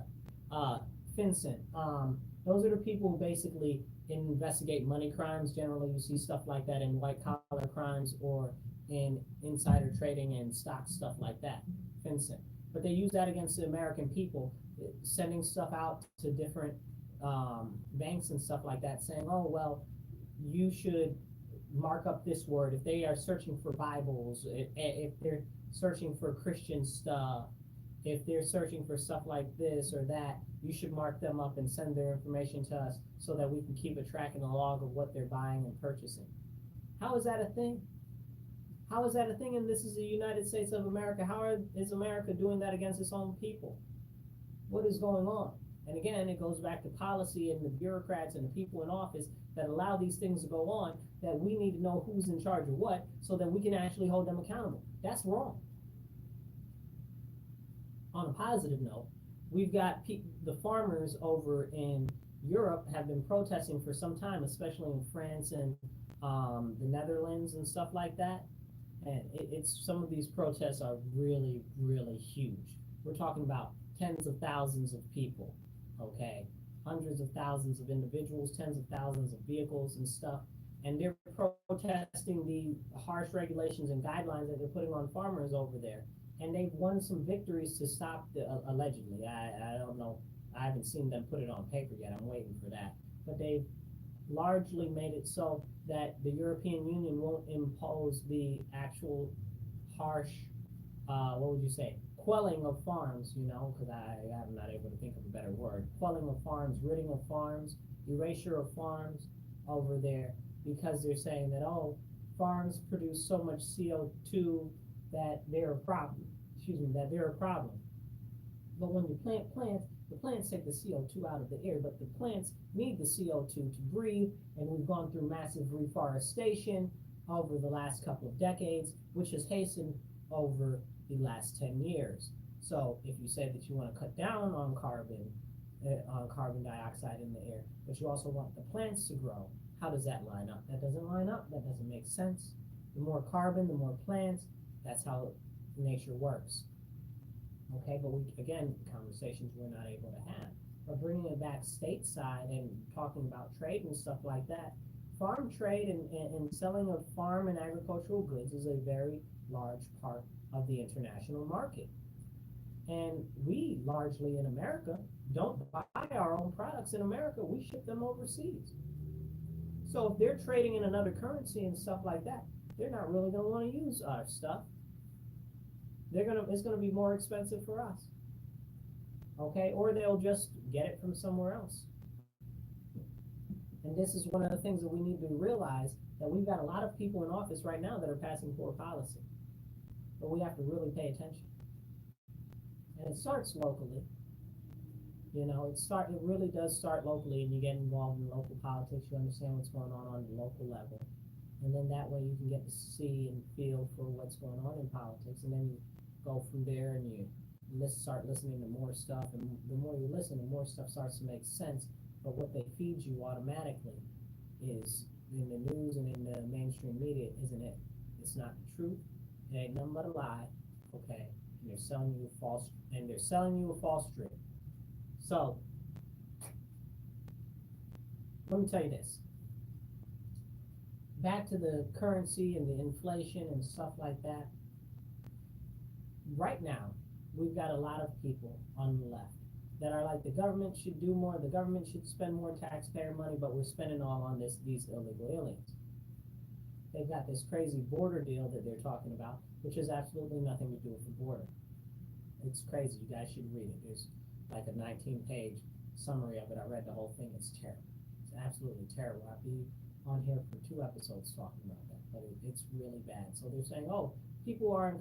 up. FinCEN. Those are the people who basically investigate money crimes. Generally, you see stuff like that in white-collar crimes or in insider trading and stock stuff like that. FinCEN. But they use that against the American people sending stuff out to different banks and stuff like that, saying, oh, well, you should mark up this word. If they are searching for Bibles, if they're searching for Christian stuff, if they're searching for stuff like this or that, you should mark them up and send their information to us so that we can keep a track and a log of what they're buying and purchasing. How is that a thing? How is that a thing? And this is the United States of America. Is America doing that against its own people? What is going on? And again, it goes back to policy and the bureaucrats and the people in office that allow these things to go on, that we need to know who's in charge of what so that we can actually hold them accountable. That's wrong. On a positive note, we've got the farmers over in Europe have been protesting for some time, especially in France and the Netherlands and stuff like that. And it's some of these protests are really, really huge. We're talking about tens of thousands of people, okay? Hundreds of thousands of individuals, tens of thousands of vehicles and stuff. And they're protesting the harsh regulations and guidelines that they're putting on farmers over there. And they've won some victories to stop allegedly. I don't know. I haven't seen them put it on paper yet. I'm waiting for that. But they've largely made it so that the European Union won't impose the actual harsh, what would you say, quelling of farms, because I'm not able to think of a better word. Quelling of farms, ridding of farms, erasure of farms over there, because they're saying that, oh, farms produce so much CO2 that they're a problem. That they're a problem. But when you plant plants, the plants take the CO2 out of the air, but the plants need the CO2 to breathe, and we've gone through massive reforestation over the last couple of decades, which has hastened over the last 10 years. So if you say that you want to cut down on carbon dioxide in the air, but you also want the plants to grow, how does that line up? That doesn't line up. That doesn't make sense. The more carbon, the more plants. That's how nature works. Okay, but again, conversations we're not able to have. But bringing it back stateside and talking about trade and stuff like that, farm trade and selling of farm and agricultural goods is a very large part of the international market. And we largely in America don't buy our own products in America. We ship them overseas. So if they're trading in another currency and stuff like that, they're not really going to want to use our stuff. It's going to be more expensive for us. Okay, or they'll just get it from somewhere else. And this is one of the things that we need to realize, that we've got a lot of people in office right now that are passing poor policy. But we have to really pay attention. And it starts locally. It really does start locally, and you get involved in local politics, you understand what's going on the local level. And then that way you can get to see and feel for what's going on in politics, and then you go from there and you start listening to more stuff, and the more you listen, the more stuff starts to make sense. But what they feed you automatically is in the news and in the mainstream media, isn't it? It's not the truth. It ain't nothing but a lie. Okay, and they're selling you a false dream. So let me tell you this. Back to the currency and the inflation and stuff like that. Right now, we've got a lot of people on the left that are like, the government should do more, the government should spend more taxpayer money, but we're spending all on these illegal aliens. They've got this crazy border deal that they're talking about, which has absolutely nothing to do with the border. It's crazy. You guys should read it. There's like a 19-page summary of it. I read the whole thing. It's terrible. It's absolutely terrible. I'll be on here for 2 episodes talking about that, but it's really bad. So they're saying, oh, people aren't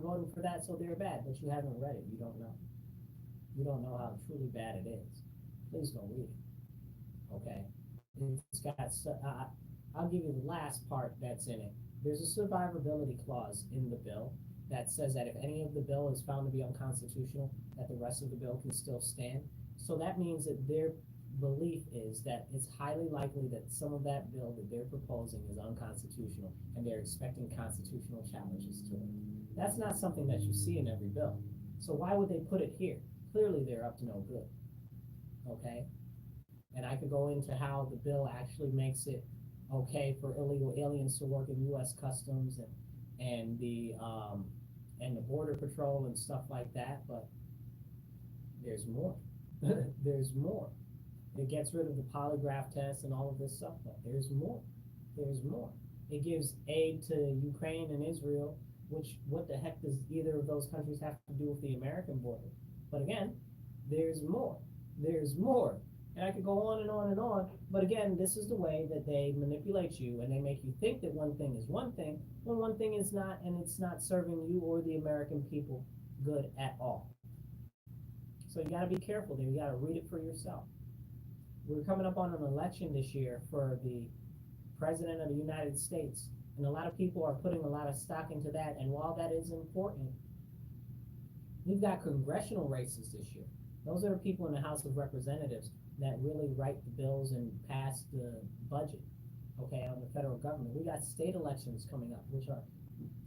voting for that, so they're bad. But you haven't read it. You don't know. You don't know how truly bad it is. Please go read it. Okay. It's got. I'll give you the last part that's in it. There's a survivability clause in the bill that says that if any of the bill is found to be unconstitutional, that the rest of the bill can still stand. So that means that their belief is that it's highly likely that some of that bill that they're proposing is unconstitutional, and they're expecting constitutional challenges to it. That's not something that you see in every bill. So why would they put it here? Clearly they're up to no good. Okay? And I could go into how the bill actually makes it okay for illegal aliens to work in U.S. Customs and the Border Patrol and stuff like that, but There's more. There's more. It gets rid of the polygraph test and all of this stuff, but there's more. There's more. It gives aid to Ukraine and Israel, which what the heck does either of those countries have to do with the American border? But again, there's more. There's more. And I could go on and on and on, but again, this is the way that they manipulate you and they make you think that one thing is one thing when one thing is not, and it's not serving you or the American people good at all. So you got to be careful there. You got to read it for yourself. We're coming up on an election this year for the President of the United States, and a lot of people are putting a lot of stock into that, and while that is important, we've got congressional races this year. Those are the people in the House of Representatives that really write the bills and pass the budget, okay, on the federal government. We got state elections coming up, which are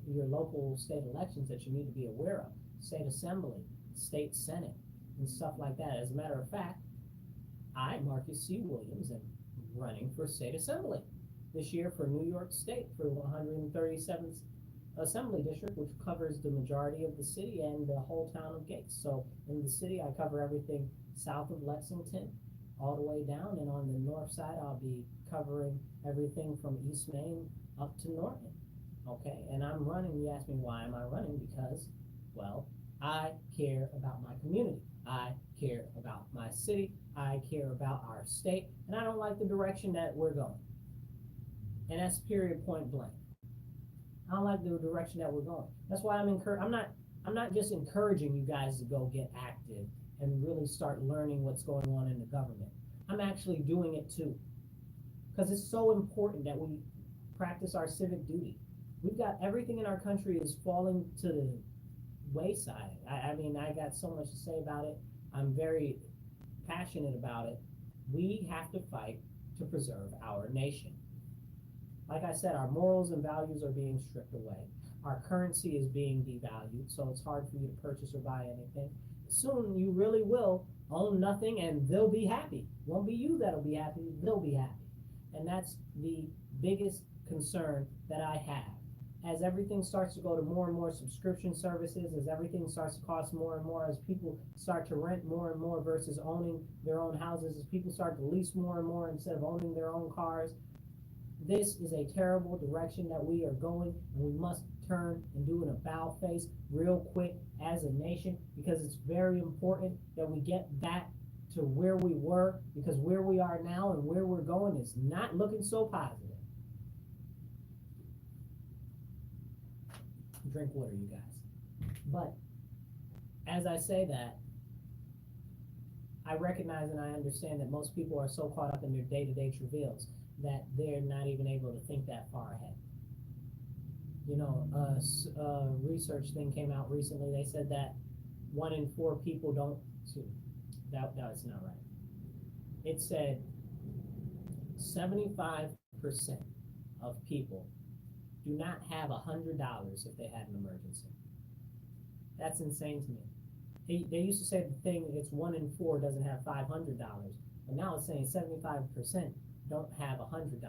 your local state elections that you need to be aware of. State Assembly, State Senate, and stuff like that. As a matter of fact, I, Marcus C. Williams, am running for State Assembly this year for New York State for 137th Assembly District, which covers the majority of the city and the whole town of Gates. So in the city, I cover everything south of Lexington all the way down, and on the north side, I'll be covering everything from East Main up to Norton. Okay, and I'm running. You ask me why am I running? Because, well, I care about my community. I care about my city. I care about our state, and I don't like the direction that we're going. And that's period, point blank. I don't like the direction that we're going. That's why I'm not just encouraging you guys to go get active and really start learning what's going on in the government. I'm actually doing it too, because it's so important that we practice our civic duty. We've got everything in our country is falling to the wayside. I mean, I got so much to say about it. I'm very passionate about it. We have to fight to preserve our nation. Like I said, our morals and values are being stripped away. Our currency is being devalued, so it's hard for you to purchase or buy anything. Soon you really will own nothing and they'll be happy. Won't be you that'll be happy, they'll be happy. And that's the biggest concern that I have. As everything starts to go to more and more subscription services, as everything starts to cost more and more, as people start to rent more and more versus owning their own houses, as people start to lease more and more instead of owning their own cars, this is a terrible direction that we are going, and we must turn and do an about face real quick as a nation, because it's very important that we get back to where we were, because where we are now and where we're going is not looking so positive. Drink water, you guys. But as I say that, I recognize and I understand that most people are so caught up in their day-to-day travails that they're not even able to think that far ahead. You know, a research thing came out recently. They said that 1 in 4 people don't. That's not right. It said 75% of people do not have $100 if they had an emergency. That's insane to me. They used to say the thing, it's 1 in 4 doesn't have $500, but now it's saying 75% don't have $100.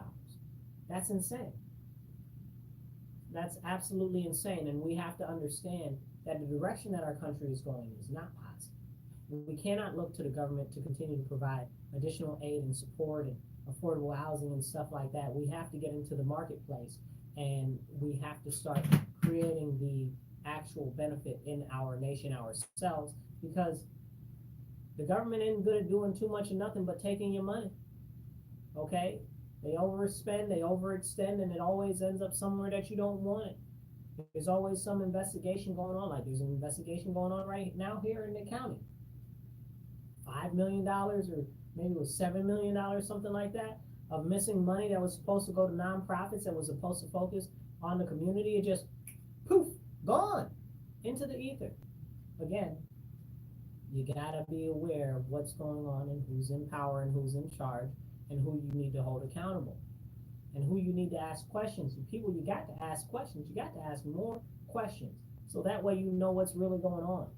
That's insane. That's absolutely insane, and we have to understand that the direction that our country is going is not positive. We cannot look to the government to continue to provide additional aid and support and affordable housing and stuff like that. We have to get into the marketplace, and we have to start creating the actual benefit in our nation ourselves, because the government isn't good at doing too much of nothing but taking your money. Okay? They overspend, they overextend, and it always ends up somewhere that you don't want it. There's always some investigation going on, like there's an investigation going on right now here in the county. $5 million, or maybe it was $7 million, something like that, of missing money that was supposed to go to nonprofits, that was supposed to focus on the community. It just, poof, gone into the ether. Again, you gotta be aware of what's going on and who's in power and who's in charge, and who you need to hold accountable, and who you need to ask questions. And people, you got to ask questions. You got to ask more questions, so that way you know what's really going on.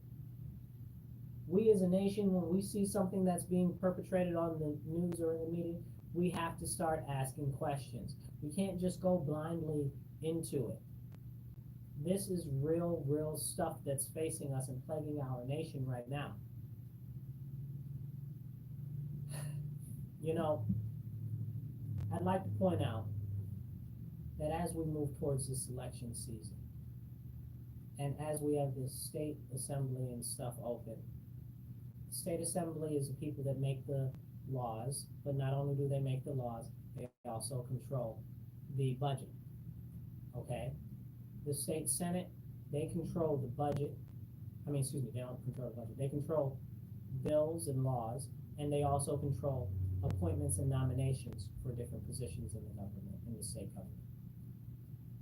We as a nation, when we see something that's being perpetrated on the news or in the media, we have to start asking questions. We can't just go blindly into it. This is real stuff that's facing us and plaguing our nation right now. You know, I'd like to point out that as we move towards this election season, and as we have this state assembly and stuff open, state assembly is the people that make the laws, but not only do they make the laws, they also control the budget, okay? The state senate, they control the budget. They don't control the budget. They control bills and laws, and they also control appointments and nominations for different positions in the government, in the state government.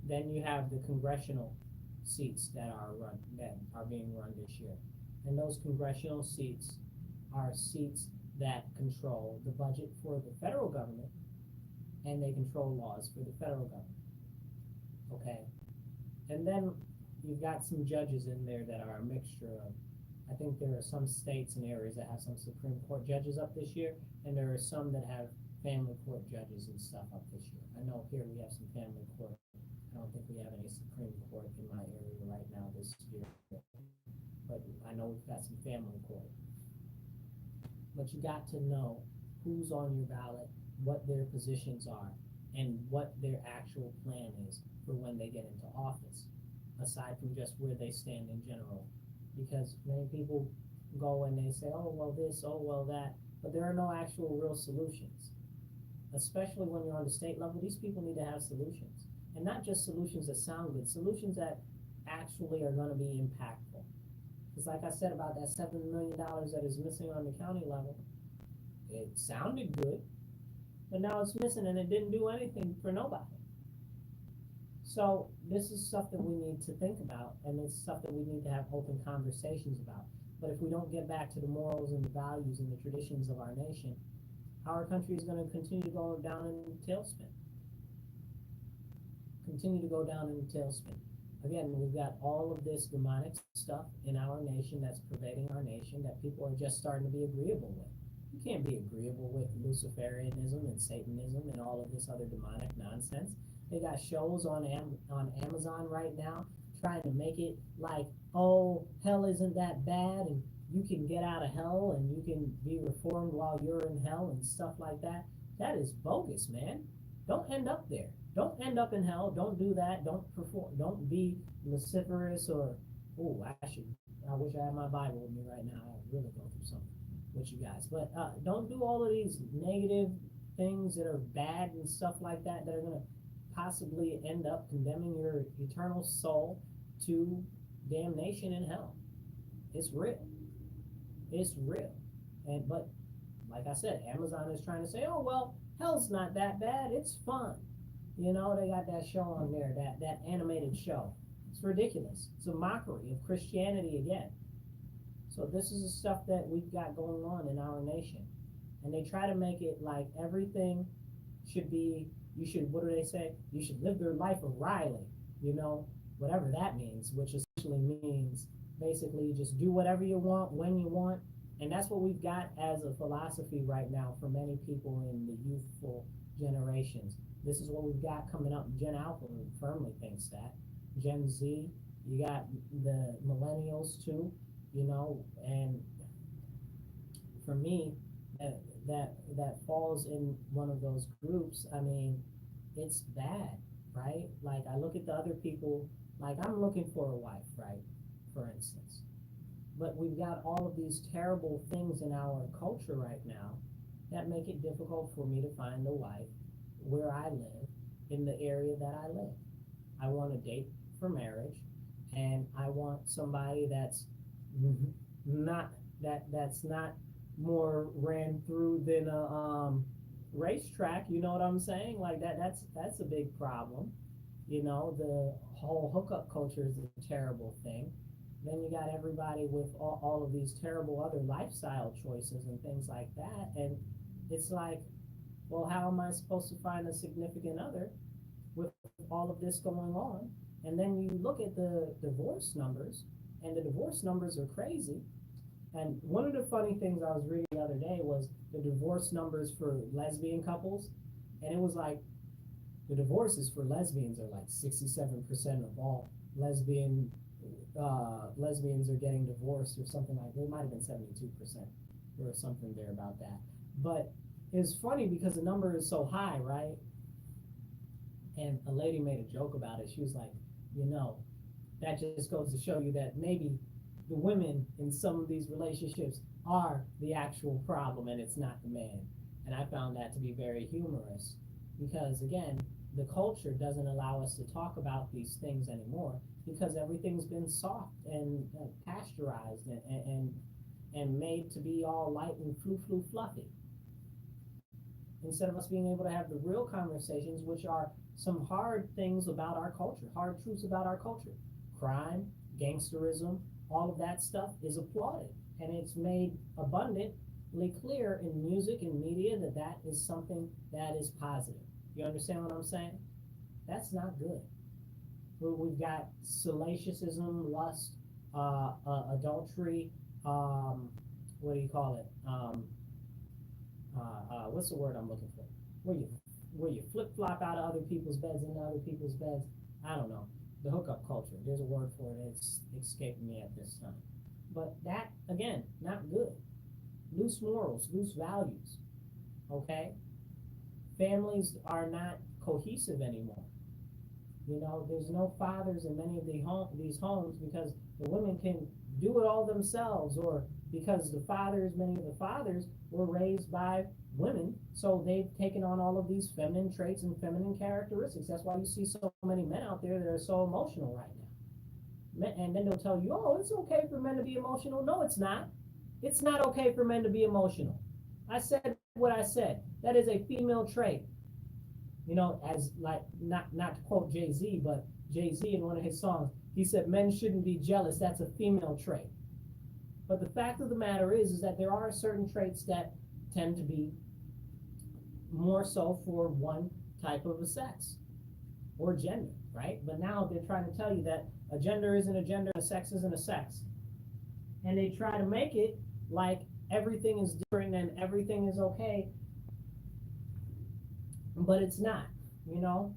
Then you have the congressional seats that are being run this year. And those congressional seats are seats that control the budget for the federal government, and they control laws for the federal government. Okay? And then you've got some judges in there that are a mixture of, I think there are some states and areas that have some Supreme Court judges up this year, and there are some that have family court judges and stuff up this year. I know here we have some family court. I don't think we have any Supreme Court in my area right now this year, but I know we've got some family court. But you got to know who's on your ballot, what their positions are, and what their actual plan is for when they get into office, aside from just where they stand in general. Because many people go and they say, oh, well this, oh, well that, but there are no actual real solutions. Especially when you're on the state level, these people need to have solutions. And not just solutions that sound good, solutions that actually are going to be impactful. Because like I said about that $7 million that is missing on the county level, it sounded good, but now it's missing and it didn't do anything for nobody. So this is stuff that we need to think about, and it's stuff that we need to have open conversations about. But if we don't get back to the morals and the values and the traditions of our nation, our country is going to continue to go down in a tailspin. Continue to go down in a tailspin. Again, we've got all of this demonic stuff in our nation that's pervading our nation that people are just starting to be agreeable with. You can't be agreeable with Luciferianism and Satanism and all of this other demonic nonsense. They got shows on Amazon right now trying to make it like, oh, hell isn't that bad, and you can get out of hell and you can be reformed while you're in hell and stuff like that. That is bogus, man. Don't end up there. Don't end up in hell. Don't do that. Don't be vociferous or, I wish I had my Bible with me right now. I would really go through something with you guys. But don't do all of these negative things that are bad and stuff like that that are going to possibly end up condemning your eternal soul to damnation in hell. It's real. It's real. But like I said, Amazon is trying to say, oh, well, hell's not that bad. It's fun. You know, they got that show on there, that animated show. It's ridiculous. It's a mockery of Christianity again. So this is the stuff that we've got going on in our nation. And they try to make it like everything should be, what do they say? You should live your life awryly, whatever that means, which essentially means basically you just do whatever you want, when you want. And that's what we've got as a philosophy right now for many people in the youthful generations. This is what we've got coming up. Gen Alpha firmly thinks that. Gen Z, you got the millennials too, and for me, that falls in one of those groups. I mean, it's bad, right? Like I look at the other people, like I'm looking for a wife, right? For instance. But we've got all of these terrible things in our culture right now that make it difficult for me to find a wife where I live, in the area that I live. I want to date for marriage, and I want somebody that's not more ran through than a racetrack. You know what I'm saying? Like that's a big problem. The whole hookup culture is a terrible thing. Then you got everybody with all of these terrible other lifestyle choices and things like that, and it's like, well, how am I supposed to find a significant other with all of this going on? And then you look at the divorce numbers, and the divorce numbers are crazy. And one of the funny things I was reading the other day was the divorce numbers for lesbian couples. And it was like, the divorces for lesbians are like 67% of all lesbians are getting divorced or something like that. It might have been 72% or something there about that. But it's funny because the number is so high, right? And a lady made a joke about it. She was like, you know, that just goes to show you that maybe the women in some of these relationships are the actual problem and it's not the man. And I found that to be very humorous because, again, the culture doesn't allow us to talk about these things anymore because everything's been soft and pasteurized and made to be all light and fluffy. Instead of us being able to have the real conversations, which are some hard things about our culture, hard truths about our culture. Crime, gangsterism, all of that stuff is applauded. And it's made abundantly clear in music and media that that is something that is positive. You understand what I'm saying? That's not good. We've got salaciousism, lust, adultery, what do you call it? What's the word I'm looking for? Where you flip-flop out of other people's beds into other people's beds. I don't know. The hookup culture. There's a word for it. It's escaping me at this time. But that, again, not good. Loose morals, loose values. Okay? Families are not cohesive anymore. You know, there's no fathers in many of these homes because the women can do it all themselves, or because many of the fathers were raised by women, so they've taken on all of these feminine traits and feminine characteristics. That's why you see so many men out there that are so emotional right now. And then they'll tell you, oh, it's okay for men to be emotional. No, it's not. It's not okay for men to be emotional. I said what I said. That is a female trait. You know, as like, not to quote Jay-Z, but Jay-Z in one of his songs, he said men shouldn't be jealous. That's a female trait. But the fact of the matter is that there are certain traits that tend to be more so for one type of a sex or gender, right? But now they're trying to tell you that a gender isn't a gender, a sex isn't a sex. And they try to make it like everything is different and everything is okay, but it's not, you know?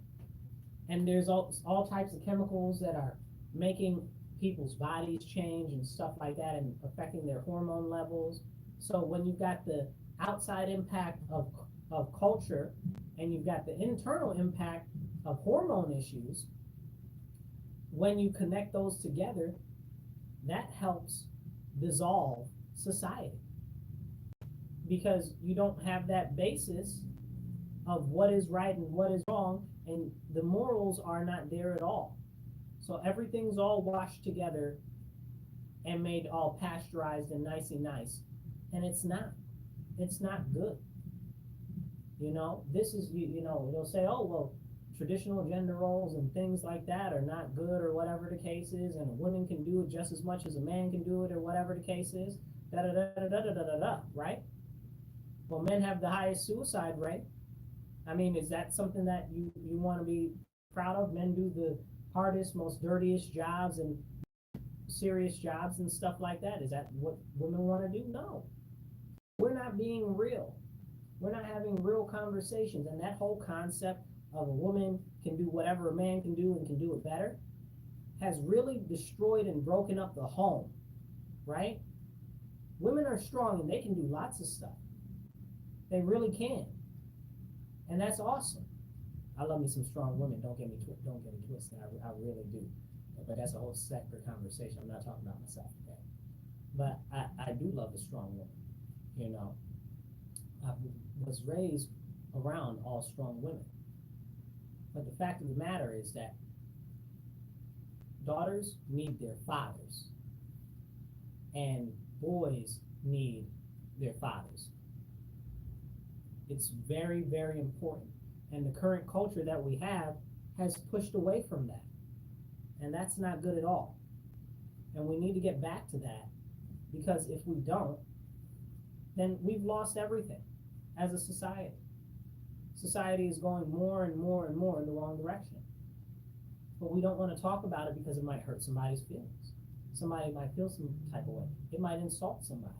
And there's all types of chemicals that are making people's bodies change and stuff like that and affecting their hormone levels. So when you've got the outside impact of culture and you've got the internal impact of hormone issues, when you connect those together, that helps dissolve society. Because you don't have that basis of what is right and what is wrong, and the morals are not there at all. So everything's all washed together and made all pasteurized and nicey nice. And it's not. It's not good. You know, this is, you know, they'll say, oh, well, traditional gender roles and things like that are not good or whatever the case is, and a woman can do it just as much as a man can do it or whatever the case is, right? Well, men have the highest suicide rate. I mean, is that something that you want to be proud of? Men do the hardest, most dirtiest jobs and serious jobs and stuff like that. Is that what women want to do? No. We're not being real. We're not having real conversations. And that whole concept of a woman can do whatever a man can do and can do it better has really destroyed and broken up the home, right? Women are strong and they can do lots of stuff. They really can. And that's awesome. I love me some strong women. Don't get me twisted. I really do. But that's a whole separate conversation. I'm not talking about myself today. But I do love a strong woman. You know, I was raised around all strong women. But the fact of the matter is that daughters need their fathers, and boys need their fathers. It's very, very important. And the current culture that we have has pushed away from that. And that's not good at all. And we need to get back to that, because if we don't, then we've lost everything as a society. Society is going more and more and more in the wrong direction. But we don't want to talk about it because it might hurt somebody's feelings. Somebody might feel some type of way. It might insult somebody.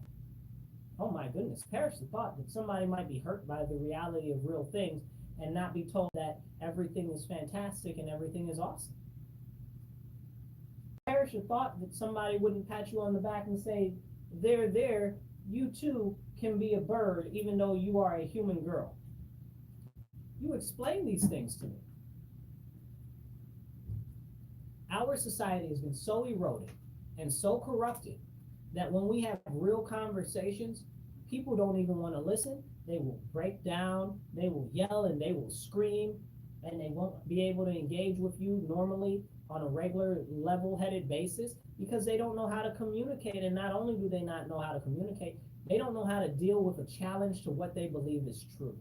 Oh my goodness, perish the thought that somebody might be hurt by the reality of real things and not be told that everything is fantastic and everything is awesome. Perish the thought that somebody wouldn't pat you on the back and say, there, you too can be a bird even though you are a human girl? You explain these things to me. Our society has been so eroded and so corrupted that when we have real conversations, people don't even want to listen. They will break down, they will yell, and they will scream, and they won't be able to engage with you normally on a regular level-headed basis because they don't know how to communicate. And not only do they not know how to communicate, they don't know how to deal with a challenge to what they believe is true.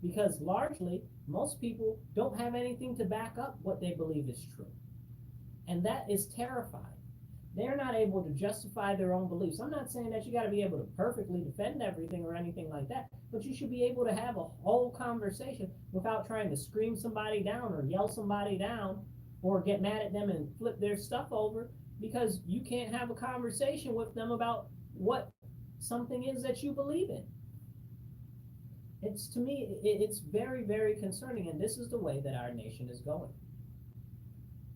Because largely, most people don't have anything to back up what they believe is true. And that is terrifying. They're not able to justify their own beliefs. I'm not saying that you got to be able to perfectly defend everything or anything like that, but you should be able to have a whole conversation without trying to scream somebody down or yell somebody down or get mad at them and flip their stuff over because you can't have a conversation with them about what something is that you believe in. It's, to me, it's very, very concerning, and this is the way that our nation is going.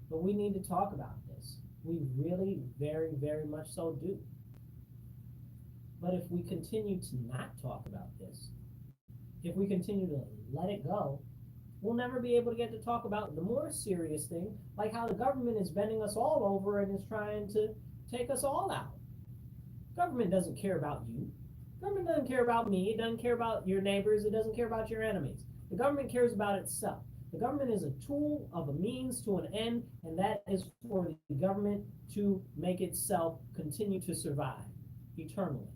But we need to talk about this. We really very, very much so do. But if we continue to not talk about this, if we continue to let it go, we'll never be able to get to talk about the more serious thing, like how the government is bending us all over and is trying to take us all out. Government doesn't care about you. Government doesn't care about me. It doesn't care about your neighbors. It doesn't care about your enemies. The government cares about itself. The government is a tool of a means to an end, and that is for the government to make itself continue to survive eternally.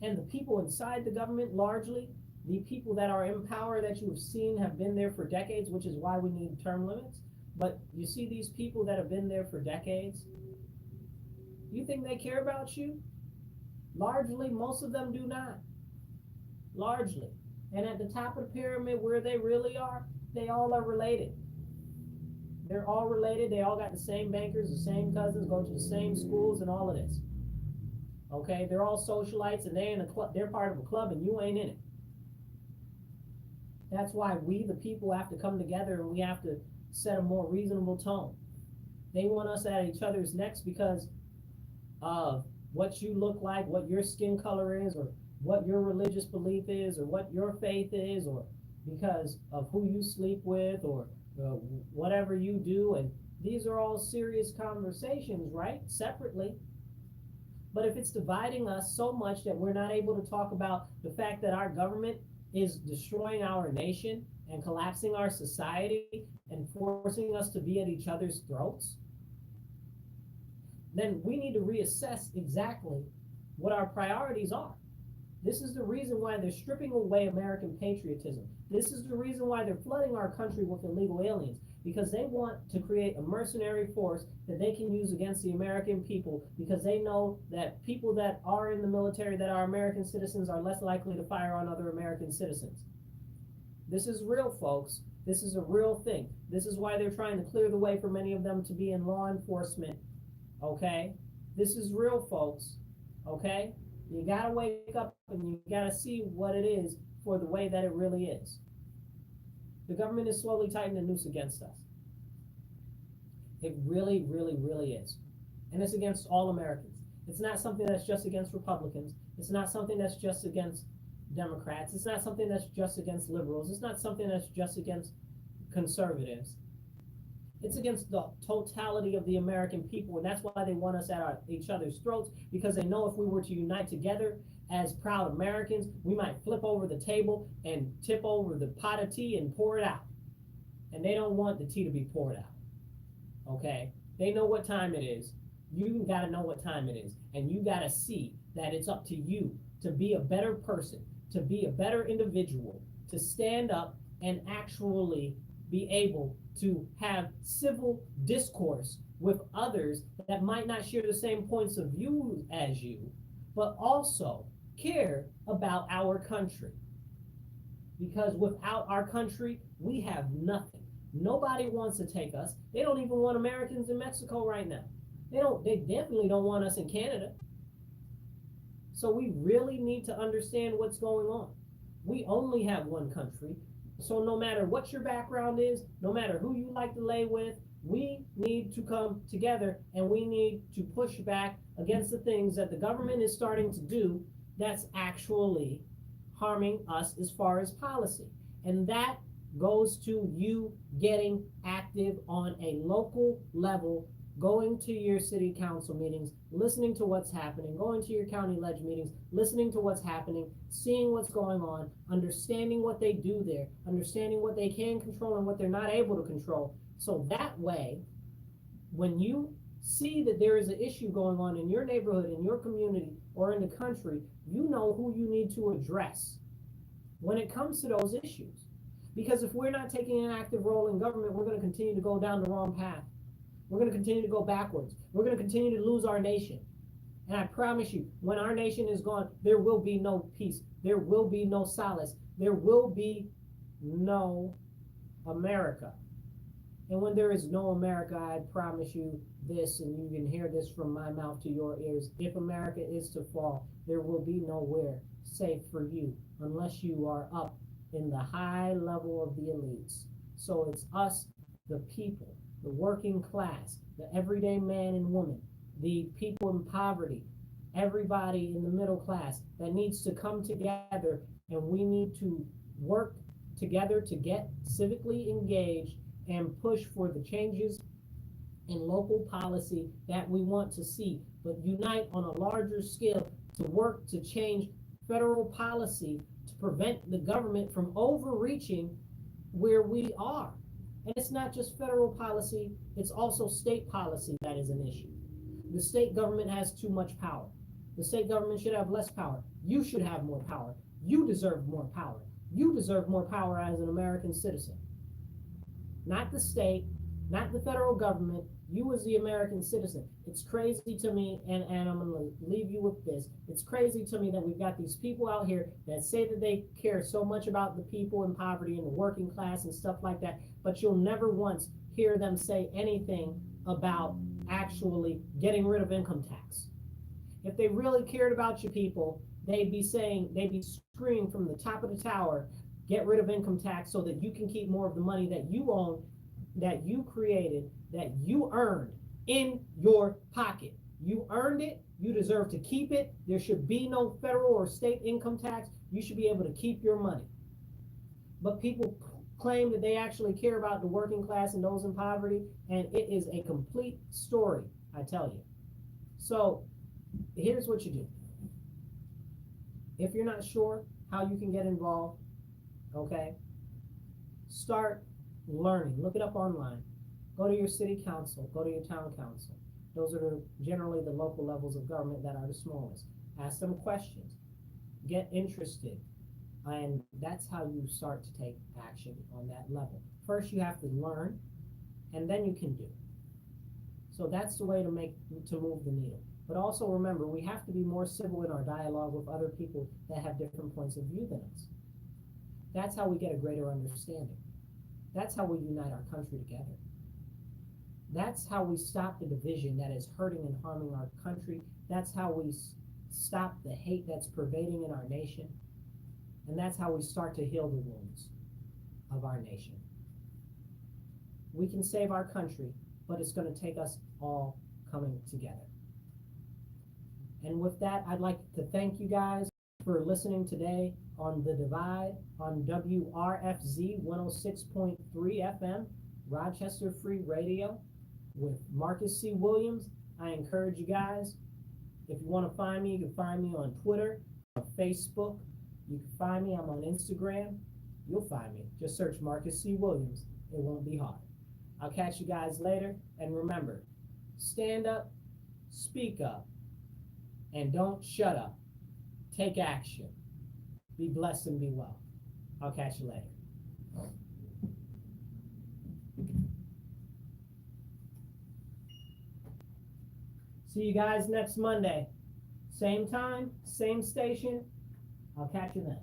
And the people inside the government, largely, the people that are in power that you have seen have been there for decades, which is why we need term limits. But you see these people that have been there for decades, you think they care about you? Largely, most of them do not. Largely. And at the top of the pyramid where they really are, they all are related. They're all related. They all got the same bankers, the same cousins, go to the same schools and all of this. Okay, they're all socialites and they're in a club, they're part of a club and you ain't in it. That's why we, the people, have to come together and we have to set a more reasonable tone. They want us at each other's necks because of what you look like, what your skin color is, or what your religious belief is, or what your faith is, or because of who you sleep with, or whatever you do. And these are all serious conversations, right? Separately. But if it's dividing us so much that we're not able to talk about the fact that our government is destroying our nation and collapsing our society and forcing us to be at each other's throats, then we need to reassess exactly what our priorities are. This is the reason why they're stripping away American patriotism. This is the reason why they're flooding our country with illegal aliens, because they want to create a mercenary force that they can use against the American people, because they know that people that are in the military that are American citizens are less likely to fire on other American citizens. This is real, folks. This is a real thing. This is why they're trying to clear the way for many of them to be in law enforcement. Okay? This is real, folks. Okay? You gotta wake up and you gotta see what it is for the way that it really is. The government is slowly tightening the noose against us. It really, really, really is. And it's against all Americans. It's not something that's just against Republicans. It's not something that's just against Democrats. It's not something that's just against liberals. It's not something that's just against conservatives. It's against the totality of the American people, and that's why they want us at each other's throats, because they know if we were to unite together as proud Americans, we might flip over the table and tip over the pot of tea and pour it out. And they don't want the tea to be poured out. Okay? They know what time it is. You gotta know what time it is. And you gotta see that it's up to you to be a better person, to be a better individual, to stand up and actually be able to have civil discourse with others that might not share the same points of view as you, but also care about our country. Because without our country, we have nothing. Nobody wants to take us. They don't even want Americans in Mexico right now. They definitely don't want us in Canada. So we really need to understand what's going on. We only have one country. So no matter what your background is, no matter who you like to lay with, we need to come together and we need to push back against the things that the government is starting to do that's actually harming us as far as policy. And that goes to you getting active on a local level, going to your city council meetings, listening to what's happening, going to your county ledge meetings, listening to what's happening, seeing what's going on, understanding what they do there, understanding what they can control and what they're not able to control. So that way, when you see that there is an issue going on in your neighborhood, in your community, or in the country, you know who you need to address when it comes to those issues. Because if we're not taking an active role in government, we're going to continue to go down the wrong path. We're going to continue to go backwards. We're going to continue to lose our nation. And I promise you, when our nation is gone, there will be no peace. There will be no solace. There will be no America. And when there is no America, I promise you this, and you can hear this from my mouth to your ears. If America is to fall, there will be nowhere safe for you unless you are up in the high level of the elites. So it's us, the people, the working class, the everyday man and woman, the people in poverty, everybody in the middle class that needs to come together, and we need to work together to get civically engaged and push for the changes in local policy that we want to see, but unite on a larger scale to work to change federal policy to prevent the government from overreaching where we are. And it's not just federal policy, it's also state policy that is an issue. The state government has too much power. The state government should have less power. You should have more power. You deserve more power. You deserve more power as an American citizen. Not the state, not the federal government, you as the American citizen. It's crazy to me, and I'm gonna leave you with this. It's crazy to me that we've got these people out here that say that they care so much about the people in poverty and the working class and stuff like that, but you'll never once hear them say anything about actually getting rid of income tax. If they really cared about you people, they'd be screaming from the top of the tower, get rid of income tax so that you can keep more of the money that you own, that you created, that you earned in your pocket. You earned it, you deserve to keep it. There should be no federal or state income tax. You should be able to keep your money. But people claim that they actually care about the working class and those in poverty, and it is a complete story, I tell you. So here's what you do. If you're not sure how you can get involved, okay, start learning. Look it up online. Go to your city council, go to your town council. Those are generally the local levels of government that are the smallest. Ask them questions. Get interested. And that's how you start to take action on that level. First, you have to learn, and then you can do. So that's the way to move the needle. But also remember, we have to be more civil in our dialogue with other people that have different points of view than us. That's how we get a greater understanding. That's how we unite our country together. That's how we stop the division that is hurting and harming our country. That's how we stop the hate that's pervading in our nation. And that's how we start to heal the wounds of our nation. We can save our country, but it's going to take us all coming together. And with that, I'd like to thank you guys for listening today on The Divide on WRFZ 106.3FM, Rochester Free Radio with Marcus C. Williams. I encourage you guys, if you want to find me, you can find me on Twitter, on Facebook. You can find me, I'm on Instagram. You'll find me. Just search Marcus C. Williams. It won't be hard. I'll catch you guys later. And remember, stand up, speak up, and don't shut up. Take action. Be blessed and be well. I'll catch you later. See you guys next Monday. Same time, same station. I'll catch you then.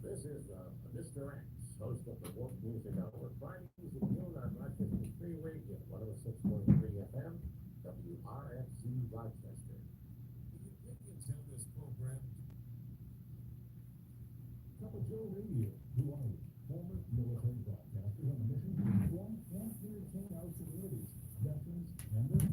This is Mr. X, host of the Wolf Music Hour, Fridays at noon on Rochester Free Radio, 106.3FM, WRFZ Rochester. The opinions of this program. Couple Joe Radio, who are we? former military broadcasters on a mission to inform and entertain our communities, veterans, and their